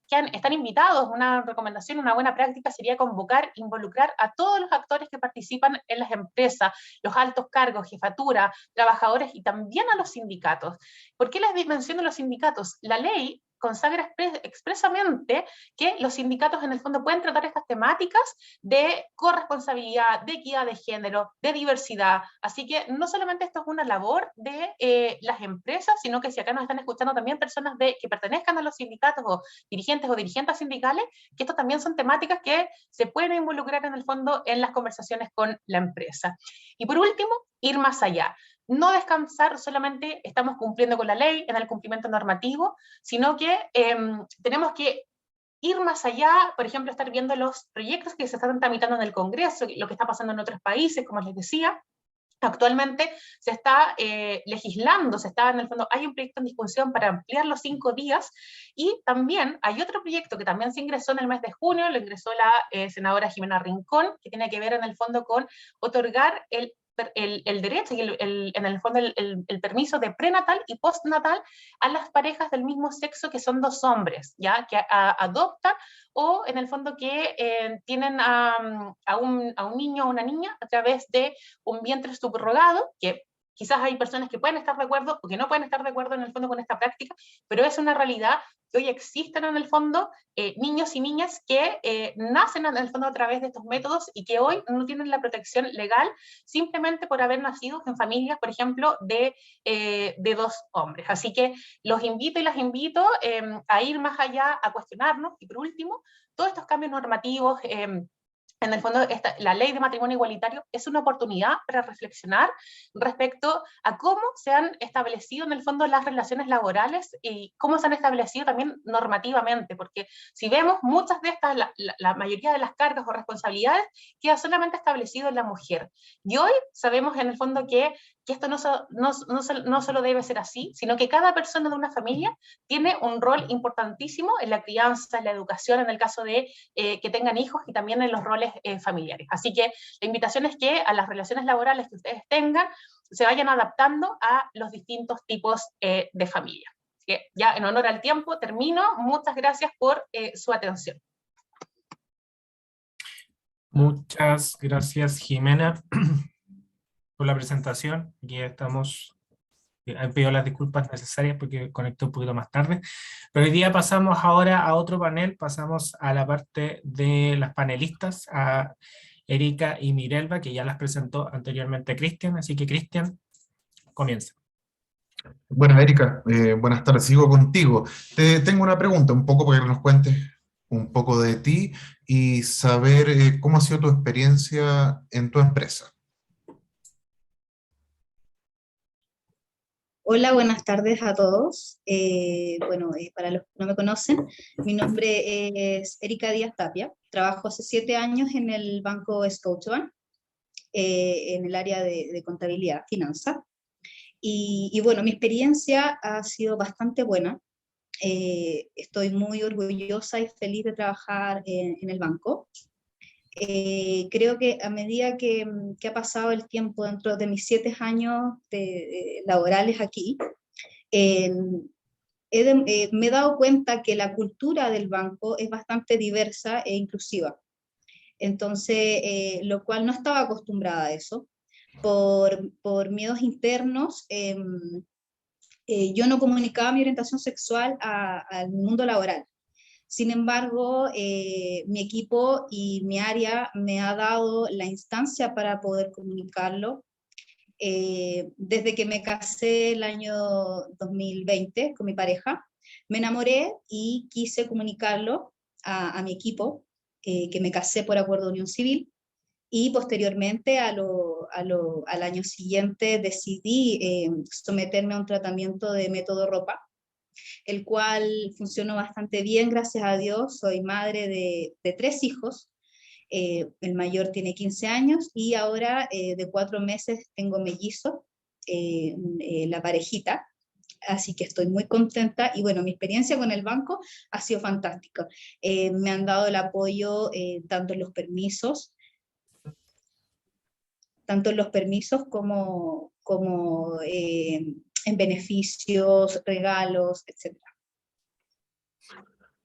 están invitados, una recomendación, una buena práctica sería convocar, involucrar a todos los actores que participan en las empresas, los altos cargos, jefatura, trabajadores y también a los sindicatos. ¿Por qué les menciono los sindicatos? La ley consagra expresamente que los sindicatos en el fondo pueden tratar estas temáticas de corresponsabilidad, de equidad de género, de diversidad. Así que no solamente esto es una labor de las empresas, sino que si acá nos están escuchando también personas que pertenezcan a los sindicatos o dirigentes sindicales, que esto también son temáticas que se pueden involucrar en el fondo en las conversaciones con la empresa. Y por último, ir más allá. No descansar solamente estamos cumpliendo con la ley en el cumplimiento normativo, sino que tenemos que ir más allá, por ejemplo, estar viendo los proyectos que se están tramitando en el Congreso, lo que está pasando en otros países, como les decía. Actualmente se está legislando, en el fondo, hay un proyecto en discusión para ampliar los 5 días, y también hay otro proyecto que también se ingresó en el mes de junio, lo ingresó la senadora Jimena Rincón, que tiene que ver en el fondo con otorgar el derecho y en el fondo el permiso de prenatal y postnatal a las parejas del mismo sexo que son 2 hombres, ¿ya? Que adoptan o en el fondo que tienen a un niño o una niña a través de un vientre subrogado, que quizás hay personas que pueden estar de acuerdo o que no pueden estar de acuerdo en el fondo con esta práctica, pero es una realidad que hoy existen en el fondo niños y niñas que nacen en el fondo a través de estos métodos y que hoy no tienen la protección legal simplemente por haber nacido en familias, por ejemplo, de 2 hombres. Así que los invito y las invito a ir más allá, a cuestionarnos, y por último, todos estos cambios normativos, en el fondo, la ley de matrimonio igualitario es una oportunidad para reflexionar respecto a cómo se han establecido en el fondo las relaciones laborales y cómo se han establecido también normativamente, porque si vemos muchas de estas, la mayoría de las cargas o responsabilidades queda solamente establecido en la mujer. Y hoy sabemos en el fondo que esto no solo debe ser así, sino que cada persona de una familia tiene un rol importantísimo en la crianza, en la educación, en el caso de que tengan hijos, y también en los roles familiares. Así que la invitación es que a las relaciones laborales que ustedes tengan se vayan adaptando a los distintos tipos de familia. Así que ya en honor al tiempo termino. Muchas gracias por su atención. Muchas gracias, Jimena, por la presentación. Aquí estamos, he pedido las disculpas necesarias porque conecté un poquito más tarde, pero hoy día pasamos ahora a otro panel, pasamos a la parte de las panelistas, a Erika y Mirelva, que ya las presentó anteriormente Cristian, así que Cristian, comienza. Bueno, Erika, buenas tardes, sigo contigo. Tengo una pregunta, un poco para que nos cuentes un poco de ti y saber cómo ha sido tu experiencia en tu empresa. Hola, buenas tardes a todos. Para los que no me conocen, mi nombre es Erika Díaz Tapia. Trabajo hace 7 años en el Banco Scotiabank, en el área de contabilidad, finanzas. Y bueno, mi experiencia ha sido bastante buena. Estoy muy orgullosa y feliz de trabajar en el banco. Creo que a medida que ha pasado el tiempo dentro de mis 7 años laborales aquí, he me he dado cuenta que la cultura del banco es bastante diversa e inclusiva. Entonces, lo cual no estaba acostumbrada a eso. Por miedos internos, yo no comunicaba mi orientación sexual al mundo laboral. Sin embargo, mi equipo y mi área me ha dado la instancia para poder comunicarlo. Desde que me casé el año 2020 con mi pareja, me enamoré y quise comunicarlo a mi equipo, que me casé por acuerdo de unión civil, y posteriormente al año siguiente decidí someterme a un tratamiento de método ropa, el cual funcionó bastante bien, gracias a Dios. Soy madre de 3 hijos, el mayor tiene 15 años y ahora de 4 meses tengo mellizo, la parejita, así que estoy muy contenta. Y bueno, mi experiencia con el banco ha sido fantástica. Me han dado el apoyo tanto en los permisos como en beneficios, regalos, etc.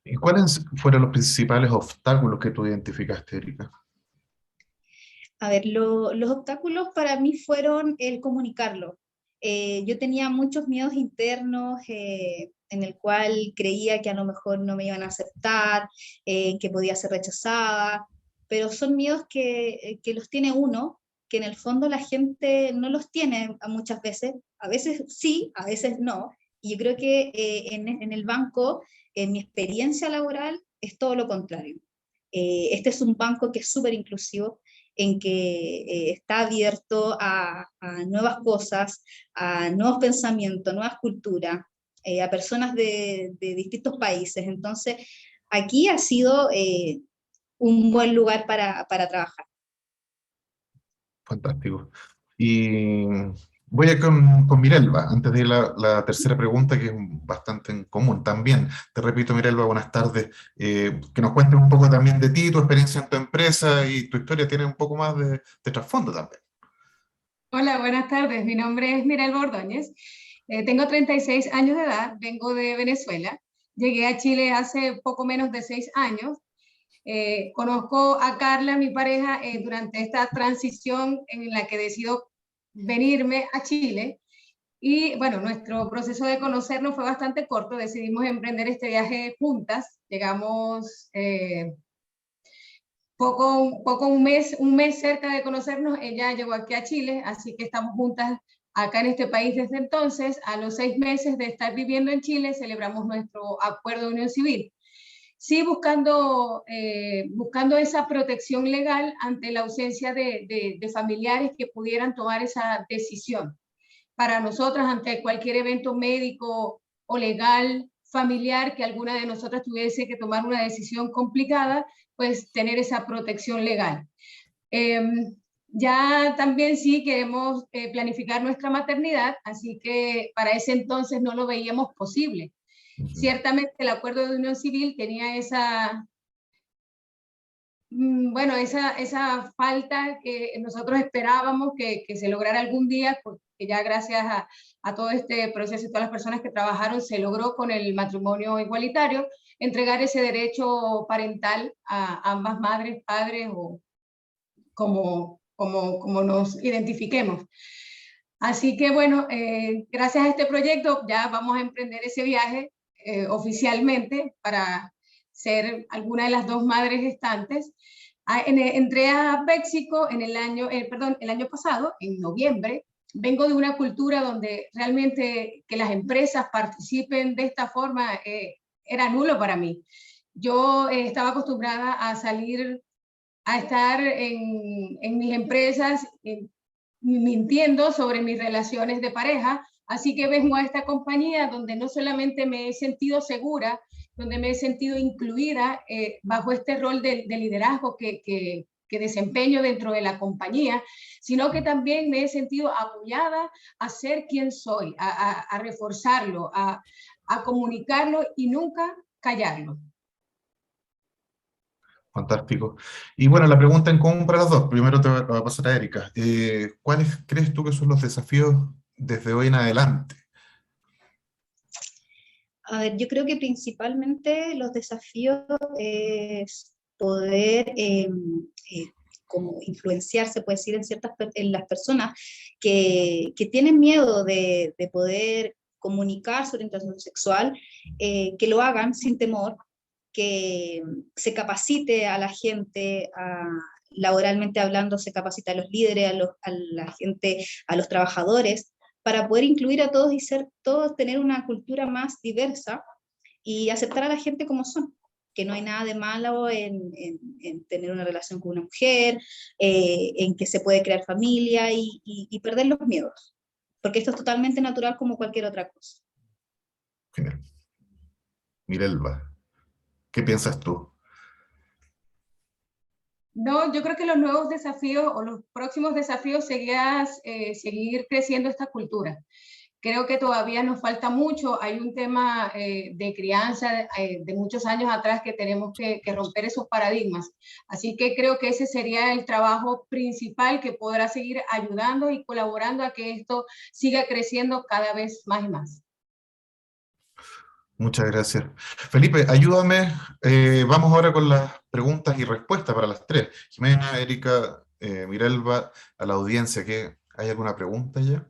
¿Y cuáles fueron los principales obstáculos que tú identificaste, Erika? A ver, los obstáculos para mí fueron el comunicarlo. Yo tenía muchos miedos internos, en el cual creía que a lo mejor no me iban a aceptar, que podía ser rechazada, pero son miedos que los tiene uno, que en el fondo la gente no los tiene muchas veces. A veces sí, a veces no, y yo creo que en el banco, en mi experiencia laboral, es todo lo contrario. Este es un banco que es súper inclusivo, en que está abierto a nuevas cosas, a nuevos pensamientos, nuevas culturas, a personas de distintos países. Entonces, aquí ha sido un buen lugar para trabajar. Fantástico. Y voy a con Mirelva, antes de ir a la tercera pregunta, que es bastante en común también. Te repito, Mirelva, buenas tardes. Que nos cuentes un poco también de ti, tu experiencia en tu empresa y tu historia tiene un poco más de trasfondo también. Hola, buenas tardes. Mi nombre es Mirelva Ordóñez. Tengo 36 años de edad, vengo de Venezuela. Llegué a Chile hace poco menos de 6 años. Conozco a Carla, mi pareja, durante esta transición en la que decido venirme a Chile. Y bueno, nuestro proceso de conocernos fue bastante corto. Decidimos emprender este viaje juntas. Llegamos un mes cerca de conocernos. Ella llegó aquí a Chile, así que estamos juntas acá en este país desde entonces. A los 6 meses de estar viviendo en Chile, celebramos nuestro acuerdo de unión civil. Sí, buscando esa protección legal ante la ausencia de familiares que pudieran tomar esa decisión. Para nosotras, ante cualquier evento médico o legal, familiar, que alguna de nosotras tuviese que tomar una decisión complicada, pues tener esa protección legal. Ya también sí queremos planificar nuestra maternidad, así que para ese entonces no lo veíamos posible. Ciertamente el acuerdo de unión civil tenía esa falta que nosotros esperábamos que se lograra algún día, porque ya gracias a todo este proceso y todas las personas que trabajaron se logró con el matrimonio igualitario entregar ese derecho parental a ambas madres, padres o como nos identifiquemos. Así que bueno, gracias a este proyecto ya vamos a emprender ese viaje oficialmente para ser alguna de las 2 madres gestantes. Entré a México el año pasado, en noviembre. Vengo de una cultura donde realmente que las empresas participen de esta forma era nulo para mí. Yo estaba acostumbrada a salir, a estar en mis empresas mintiendo sobre mis relaciones de pareja, así que vengo a esta compañía donde no solamente me he sentido segura, donde me he sentido incluida bajo este rol de liderazgo que desempeño dentro de la compañía, sino que también me he sentido apoyada a ser quien soy, a reforzarlo, a comunicarlo y nunca callarlo. Fantástico. Y bueno, la pregunta en común para las dos. Primero te va a pasar a Erika. ¿Cuáles crees tú que son los desafíos desde hoy en adelante? A ver, yo creo que principalmente los desafíos es poder como influenciarse, puede decir, en las personas que tienen miedo de poder comunicar su orientación sexual, que lo hagan sin temor, que se capacite a la gente, laboralmente hablando, se capacita a los líderes, a la gente, a los trabajadores, para poder incluir a todos y todos tener una cultura más diversa y aceptar a la gente como son, que no hay nada de malo en tener una relación con una mujer, en que se puede crear familia y perder los miedos, porque esto es totalmente natural como cualquier otra cosa. Genial. Mirelba, ¿qué piensas tú? No, yo creo que los nuevos desafíos o los próximos desafíos sería seguir creciendo esta cultura. Creo que todavía nos falta mucho, hay un tema de crianza de muchos años atrás que tenemos que romper esos paradigmas. Así que creo que ese sería el trabajo principal que podrá seguir ayudando y colaborando a que esto siga creciendo cada vez más y más. Muchas gracias. Felipe, ayúdame. Vamos ahora con las preguntas y respuestas para las tres. Jimena, Erika, Mirelba, a la audiencia, ¿hay alguna pregunta ya?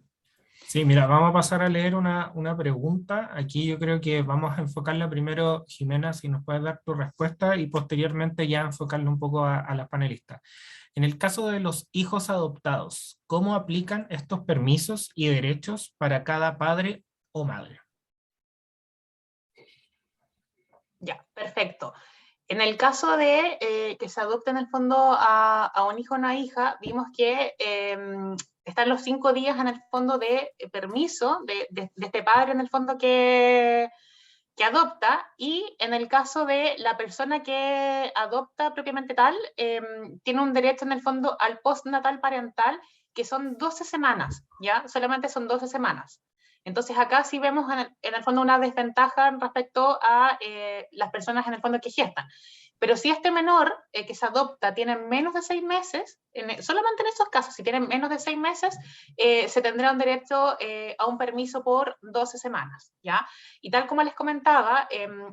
Sí, mira, vamos a pasar a leer una pregunta. Aquí yo creo que vamos a enfocarla primero, Jimena, si nos puedes dar tu respuesta, y posteriormente ya enfocarla un poco a las panelistas. En el caso de los hijos adoptados, ¿cómo aplican estos permisos y derechos para cada padre o madre? Ya, perfecto. En el caso de que se adopte en el fondo a un hijo o una hija, vimos que están los 5 días en el fondo de permiso de este padre en el fondo que adopta, y en el caso de la persona que adopta propiamente tal, tiene un derecho en el fondo al postnatal parental, que son 12 semanas, ¿ya? Solamente son 12 semanas. Entonces acá sí vemos en el fondo una desventaja respecto a las personas en el fondo que gestan. Pero si este menor que se adopta tiene menos de 6 meses, solamente en estos casos, si tienen menos de 6 meses, se tendrá un derecho a un permiso por 12 semanas, ¿ya? Y tal como les comentaba,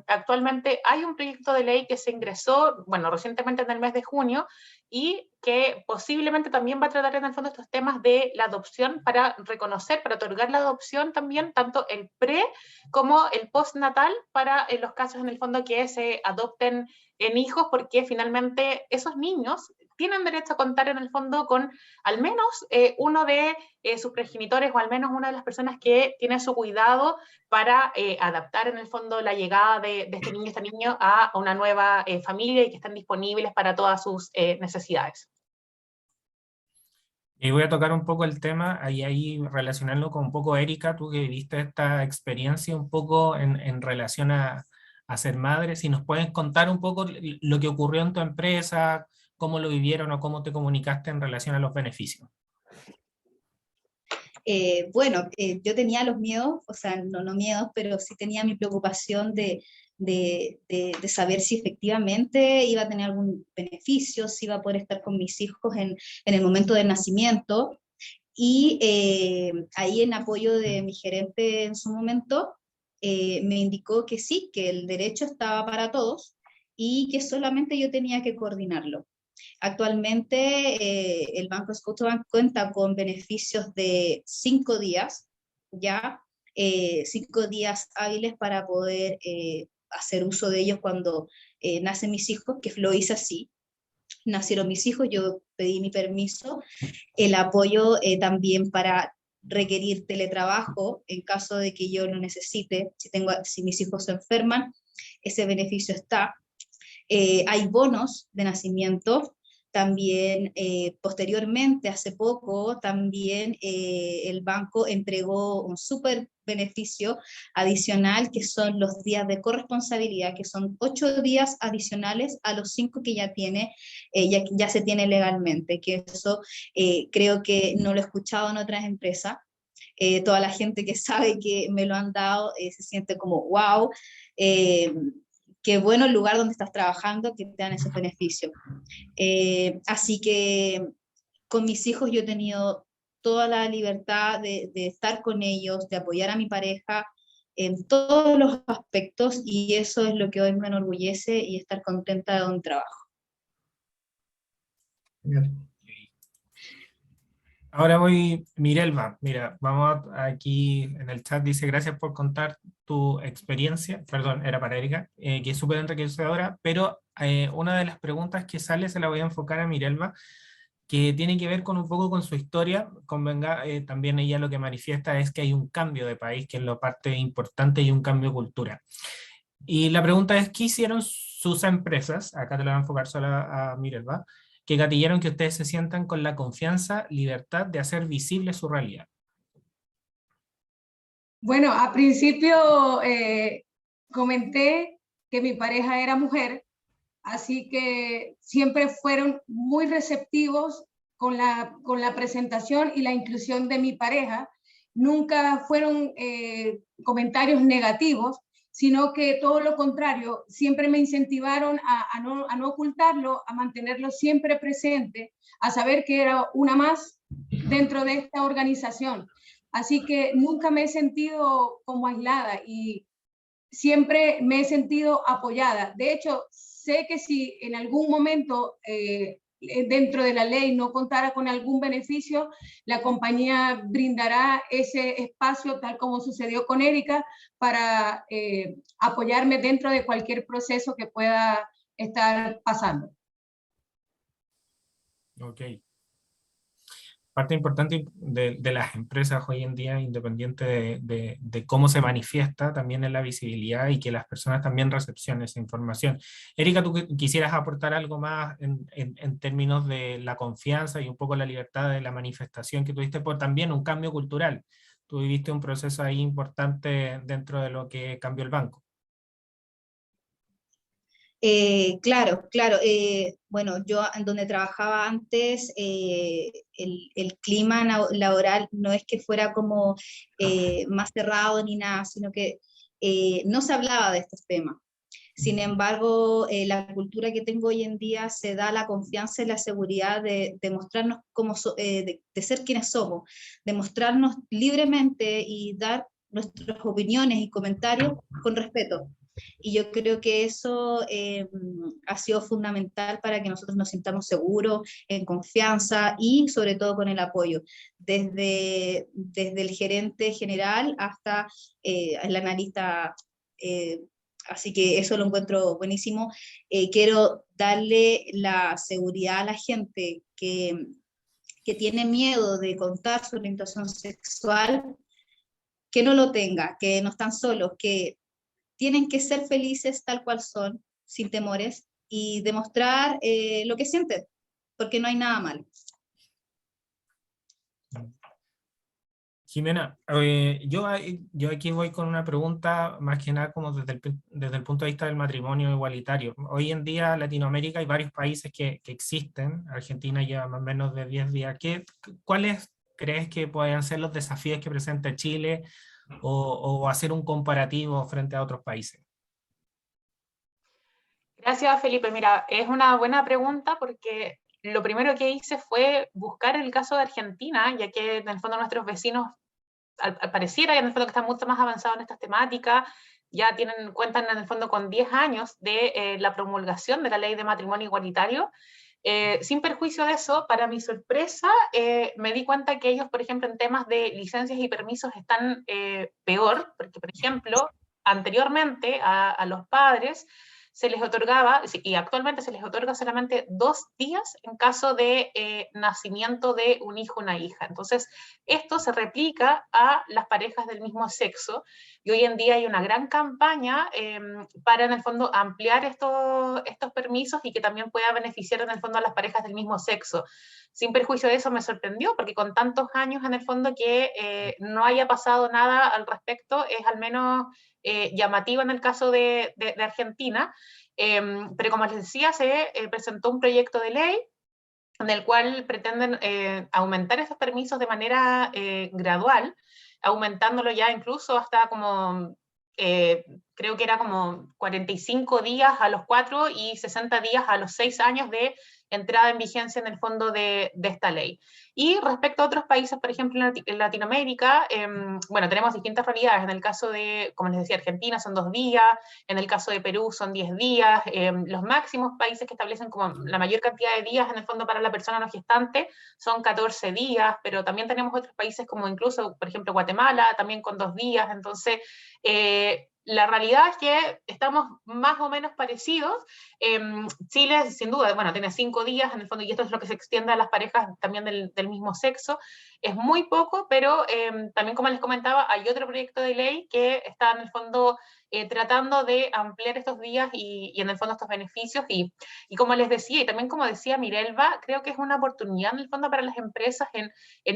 actualmente hay un proyecto de ley que se ingresó, bueno, recientemente en el mes de junio, y que posiblemente también va a tratar en el fondo estos temas de la adopción para reconocer, para otorgar la adopción también, tanto el pre como el postnatal para los casos en el fondo que se adopten en hijos, porque finalmente esos niños tienen derecho a contar en el fondo con al menos uno de sus progenitores o al menos una de las personas que tiene su cuidado para adaptar en el fondo la llegada de este niño y esta niña a una nueva familia y que estén disponibles para todas sus necesidades. Y voy a tocar un poco el tema, ahí relacionarlo con un poco, Erika, tú que viviste esta experiencia un poco en relación a ser madre, si nos puedes contar un poco lo que ocurrió en tu empresa, cómo lo vivieron o cómo te comunicaste en relación a los beneficios. Bueno, yo tenía los miedos, o sea, no miedos, pero sí tenía mi preocupación de saber si efectivamente iba a tener algún beneficio, si iba a poder estar con mis hijos en el momento del nacimiento. Y ahí en apoyo de mi gerente en su momento, me indicó que sí, que el derecho estaba para todos y que solamente yo tenía que coordinarlo. Actualmente el Banco Scotiabank cuenta con beneficios de 5 días, ya 5 días hábiles para poder hacer uso de ellos cuando nacen mis hijos, que lo hice así. Nacieron mis hijos, yo pedí mi permiso, el apoyo también para requerir teletrabajo en caso de que yo lo necesite, si mis hijos se enferman, ese beneficio está. Hay bonos de nacimiento, también posteriormente, hace poco, también el banco entregó un súper beneficio adicional, que son los días de corresponsabilidad, que son 8 días adicionales a los 5 que ya tiene, ya se tiene legalmente, que eso creo que no lo he escuchado en otras empresas. Toda la gente que sabe que me lo han dado se siente como wow, qué bueno el lugar donde estás trabajando, que te dan esos beneficios. Así que con mis hijos yo he tenido toda la libertad de estar con ellos, de apoyar a mi pareja, en todos los aspectos, y eso es lo que hoy me enorgullece y estar contenta de un trabajo. Ahora voy, Mirelva, mira, aquí en el chat, dice gracias por contar tu experiencia, perdón, era para Erika, que es súper enriquecedora, pero una de las preguntas que sale se la voy a enfocar a Mirelva, que tiene que ver con un poco con su historia. Convenga, también ella lo que manifiesta es que hay un cambio de país, que es la parte importante, y un cambio de cultura. Y la pregunta es, ¿qué hicieron sus empresas? Acá te lo voy a enfocar solo a Mirelva, que gatillaron que ustedes se sientan con la confianza, libertad de hacer visible su realidad. Bueno, a principio comenté que mi pareja era mujer, así que siempre fueron muy receptivos con la presentación y la inclusión de mi pareja. Nunca fueron comentarios negativos, sino que todo lo contrario, siempre me incentivaron a no ocultarlo, a mantenerlo siempre presente, a saber que era una más dentro de esta organización. Así que nunca me he sentido como aislada y siempre me he sentido apoyada. De hecho, sé que si en algún momento dentro de la ley no contara con algún beneficio, la compañía brindará ese espacio, tal como sucedió con Erika, para apoyarme dentro de cualquier proceso que pueda estar pasando. Ok. Parte importante de las empresas hoy en día, independiente de cómo se manifiesta, también es la visibilidad y que las personas también recepcionen esa información. Erika, ¿tú quisieras aportar algo más en términos de la confianza y un poco la libertad de la manifestación que tuviste por también un cambio cultural? Tú viviste un proceso ahí importante dentro de lo que cambió el banco. Claro, claro. Bueno, yo en donde trabajaba antes, el clima laboral no es que fuera como más cerrado ni nada, sino que no se hablaba de estos temas. Sin embargo, la cultura que tengo hoy en día se da la confianza y la seguridad de mostrarnos de ser quienes somos, de mostrarnos libremente y dar nuestras opiniones y comentarios con respeto. Y yo creo que eso ha sido fundamental para que nosotros nos sintamos seguros, en confianza y sobre todo con el apoyo, desde el gerente general hasta el analista. Así que eso lo encuentro buenísimo. Quiero darle la seguridad a la gente que tiene miedo de contar su orientación sexual, que no lo tenga, que no están solos, que tienen que ser felices tal cual son, sin temores, y demostrar lo que sienten, porque no hay nada malo. Jimena, yo aquí voy con una pregunta más que nada como desde el punto de vista del matrimonio igualitario. Hoy en día en Latinoamérica hay varios países que existen. Argentina lleva más o menos de 10 días. ¿Cuáles crees que pueden ser los desafíos que presenta Chile o hacer un comparativo frente a otros países? Gracias, Felipe. Mira, es una buena pregunta porque lo primero que hice fue buscar el caso de Argentina, ya que en el fondo nuestros vecinos, al pareciera en el fondo que están mucho más avanzados en estas temáticas, ya cuentan en el fondo con 10 años de la promulgación de la ley de matrimonio igualitario. Sin perjuicio de eso, para mi sorpresa, me di cuenta que ellos, por ejemplo, en temas de licencias y permisos están peor, porque, por ejemplo, anteriormente a los padres se les otorgaba, y actualmente se les otorga solamente 2 días en caso de nacimiento de un hijo o una hija. Entonces, esto se replica a las parejas del mismo sexo, y hoy en día hay una gran campaña para, en el fondo, ampliar estos permisos y que también pueda beneficiar, en el fondo, a las parejas del mismo sexo. Sin perjuicio de eso, me sorprendió, porque con tantos años, en el fondo, que no haya pasado nada al respecto, es al menos llamativo en el caso de Argentina, pero como les decía, se presentó un proyecto de ley en el cual pretenden aumentar esos permisos de manera gradual, aumentándolo ya incluso hasta como creo que era como 45 días a los 4 y 60 días a los 6 años de entrada en vigencia en el fondo de esta ley. Y respecto a otros países, por ejemplo, en Latinoamérica, bueno, tenemos distintas realidades. En el caso de, como les decía, Argentina son 2 días, en el caso de Perú son 10 días, los máximos países que establecen como la mayor cantidad de días en el fondo para la persona no gestante son 14 días, pero también tenemos otros países como incluso, por ejemplo, Guatemala, también con 2 días. Entonces, la realidad es que estamos más o menos parecidos. Chile, sin duda, bueno, tiene 5 días en el fondo, y esto es lo que se extiende a las parejas también del mismo sexo. Es muy poco, pero también, como les comentaba, hay otro proyecto de ley que está en el fondo tratando de ampliar estos días y en el fondo estos beneficios. Y como les decía, y también como decía Mirelva, creo que es una oportunidad en el fondo para las empresas en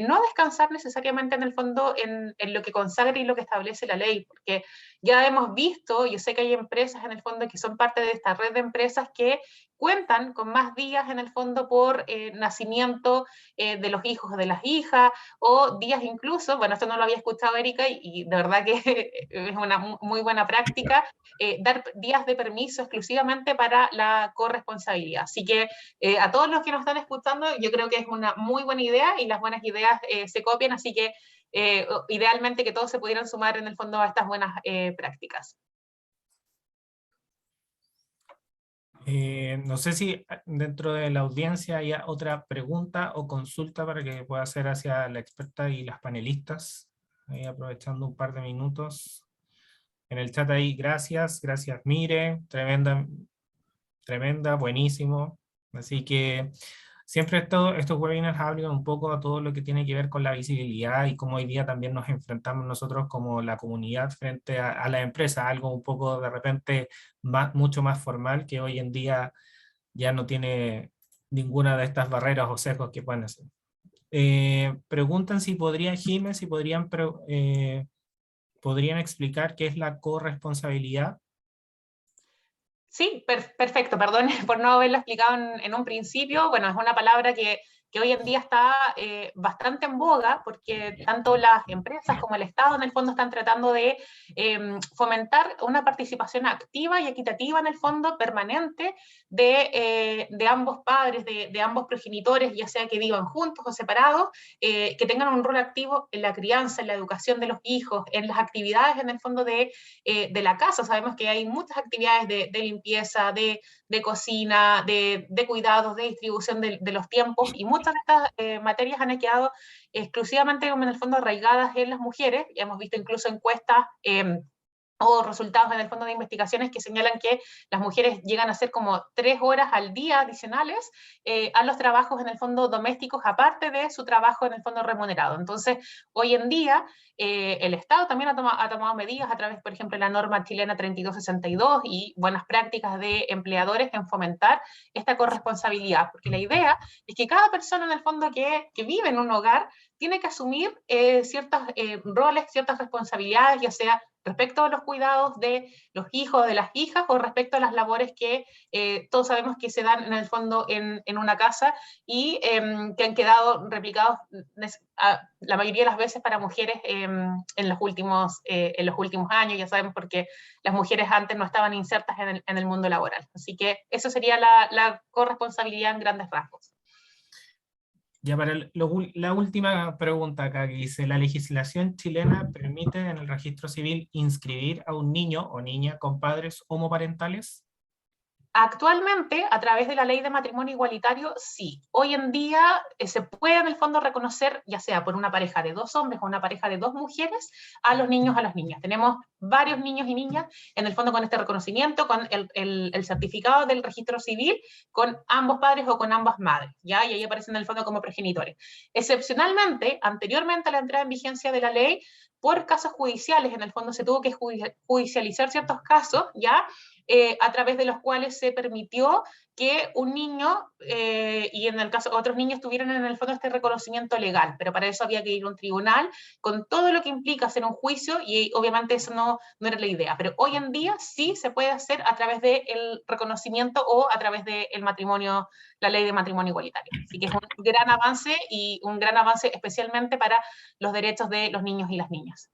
no descansar necesariamente en el fondo en lo que consagra y lo que establece la ley, porque ya hemos visto, yo sé que hay empresas en el fondo que son parte de esta red de empresas que cuentan con más días en el fondo por nacimiento de los hijos o de las hijas, o días incluso, bueno, esto no lo había escuchado Erika, y de verdad que es una muy buena práctica, dar días de permiso exclusivamente para la corresponsabilidad. Así que a todos los que nos están escuchando, yo creo que es una muy buena idea, y las buenas ideas se copian, así que idealmente que todos se pudieran sumar en el fondo a estas buenas prácticas. No sé si dentro de la audiencia hay otra pregunta o consulta para que pueda hacer hacia la experta y las panelistas. Ahí aprovechando un par de minutos. En el chat ahí, gracias Mire, tremenda, buenísimo. Así que siempre estos webinars hablan un poco a todo lo que tiene que ver con la visibilidad y cómo hoy día también nos enfrentamos nosotros como la comunidad frente a la empresa, algo un poco de repente mucho más formal que hoy en día ya no tiene ninguna de estas barreras o sesgos que pueden hacer. Preguntan si podrían, Jiménez, si podrían explicar qué es la corresponsabilidad. Sí, perfecto, perdón por no haberlo explicado en un principio. Bueno, es una palabra que hoy en día está bastante en boga, porque tanto las empresas como el Estado en el fondo están tratando de fomentar una participación activa y equitativa en el fondo permanente de ambos padres, de ambos progenitores, ya sea que vivan juntos o separados, que tengan un rol activo en la crianza, en la educación de los hijos, en las actividades en el fondo de la casa. Sabemos que hay muchas actividades de limpieza, de cocina, de cuidados, de distribución de los tiempos, y muchas de estas materias han quedado exclusivamente en el fondo arraigadas en las mujeres. Ya hemos visto incluso encuestas o resultados en el fondo de investigaciones que señalan que las mujeres llegan a hacer como 3 horas al día adicionales a los trabajos en el fondo domésticos, aparte de su trabajo en el fondo remunerado. Entonces, hoy en día, el Estado también ha tomado medidas a través, por ejemplo, de la norma chilena 3262 y buenas prácticas de empleadores en fomentar esta corresponsabilidad, porque la idea es que cada persona en el fondo que vive en un hogar tiene que asumir ciertos roles, ciertas responsabilidades, ya sea respecto a los cuidados de los hijos, de las hijas, o respecto a las labores que todos sabemos que se dan en el fondo en una casa y que han quedado replicados la mayoría de las veces para mujeres en los últimos años, ya sabemos, porque las mujeres antes no estaban insertas en el mundo laboral. Así que eso sería la corresponsabilidad en grandes rasgos. Ya para la última pregunta acá, que dice: ¿la legislación chilena permite en el registro civil inscribir a un niño o niña con padres homoparentales? Actualmente, a través de la ley de matrimonio igualitario, sí. Hoy en día se puede en el fondo reconocer, ya sea por una pareja de 2 hombres o una pareja de 2 mujeres, a los niños, a las niñas. Tenemos varios niños y niñas en el fondo con este reconocimiento, con el certificado del registro civil, con ambos padres o con ambas madres, ¿ya? Y ahí aparecen en el fondo como progenitores. Excepcionalmente, anteriormente a la entrada en vigencia de la ley, por casos judiciales, en el fondo se tuvo que judicializar ciertos casos, ¿ya? A través de los cuales se permitió que un niño y en el caso otros niños tuvieran en el fondo este reconocimiento legal, pero para eso había que ir a un tribunal con todo lo que implica hacer un juicio, y obviamente eso no era la idea, pero hoy en día sí se puede hacer a través del reconocimiento o a través del matrimonio, la ley de matrimonio igualitario. Así que es un gran avance, y un gran avance especialmente para los derechos de los niños y las niñas.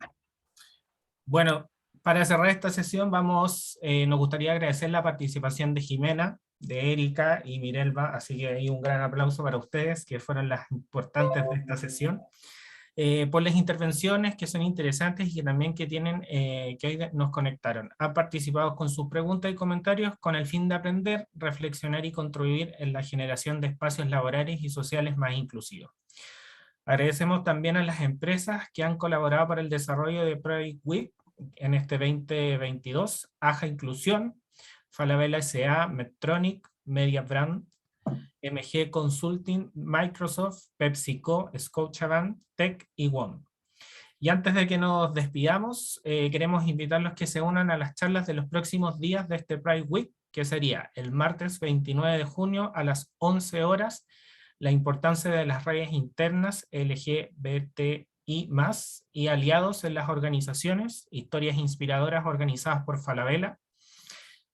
Bueno, Para cerrar esta sesión nos gustaría agradecer la participación de Jimena, de Erika y Mirelba, así que hay un gran aplauso para ustedes, que fueron las importantes de esta sesión, por las intervenciones que son interesantes y que también que hoy nos conectaron. Han participado con sus preguntas y comentarios con el fin de aprender, reflexionar y contribuir en la generación de espacios laborales y sociales más inclusivos. Agradecemos también a las empresas que han colaborado para el desarrollo de Project Week en este 2022, AJA Inclusión, Falabella S.A., Medtronic, Mediabrand, MG Consulting, Microsoft, PepsiCo, Scotiabank, Tech y WOM. Y antes de que nos despidamos, queremos invitarlos que se unan a las charlas de los próximos días de este Pride Week, que sería el martes 29 de junio a las 11 horas, la importancia de las redes internas LGBTI+, y aliados en las organizaciones, historias inspiradoras organizadas por Falabella.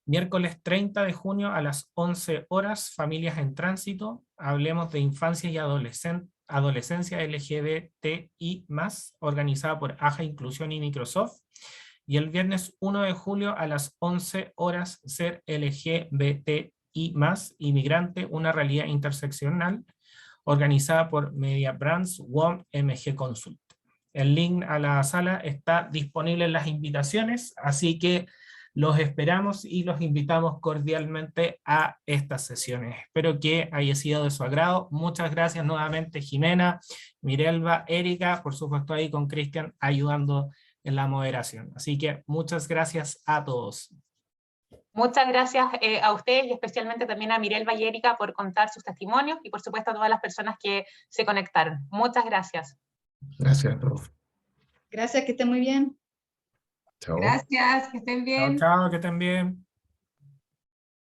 Miércoles 30 de junio a las 11 horas, Familias en Tránsito, hablemos de infancia y adolescencia LGBTI+, organizada por AJA Inclusión y Microsoft. Y el viernes 1 de julio a las 11 horas, Ser LGBTI+, Inmigrante, una realidad interseccional, organizada por Mediabrands, WOM, MG Consult. El link a la sala está disponible en las invitaciones, así que los esperamos y los invitamos cordialmente a estas sesiones. Espero que haya sido de su agrado. Muchas gracias nuevamente, Jimena, Mirelba, Erika, por supuesto ahí con Cristian ayudando en la moderación. Así que muchas gracias a todos. Muchas gracias a ustedes y especialmente también a Mirelba y Erika por contar sus testimonios y por supuesto a todas las personas que se conectaron. Muchas gracias. Gracias, profe. Gracias, que estén muy bien. Chao. Gracias, que estén bien. Chao, chao, que estén bien.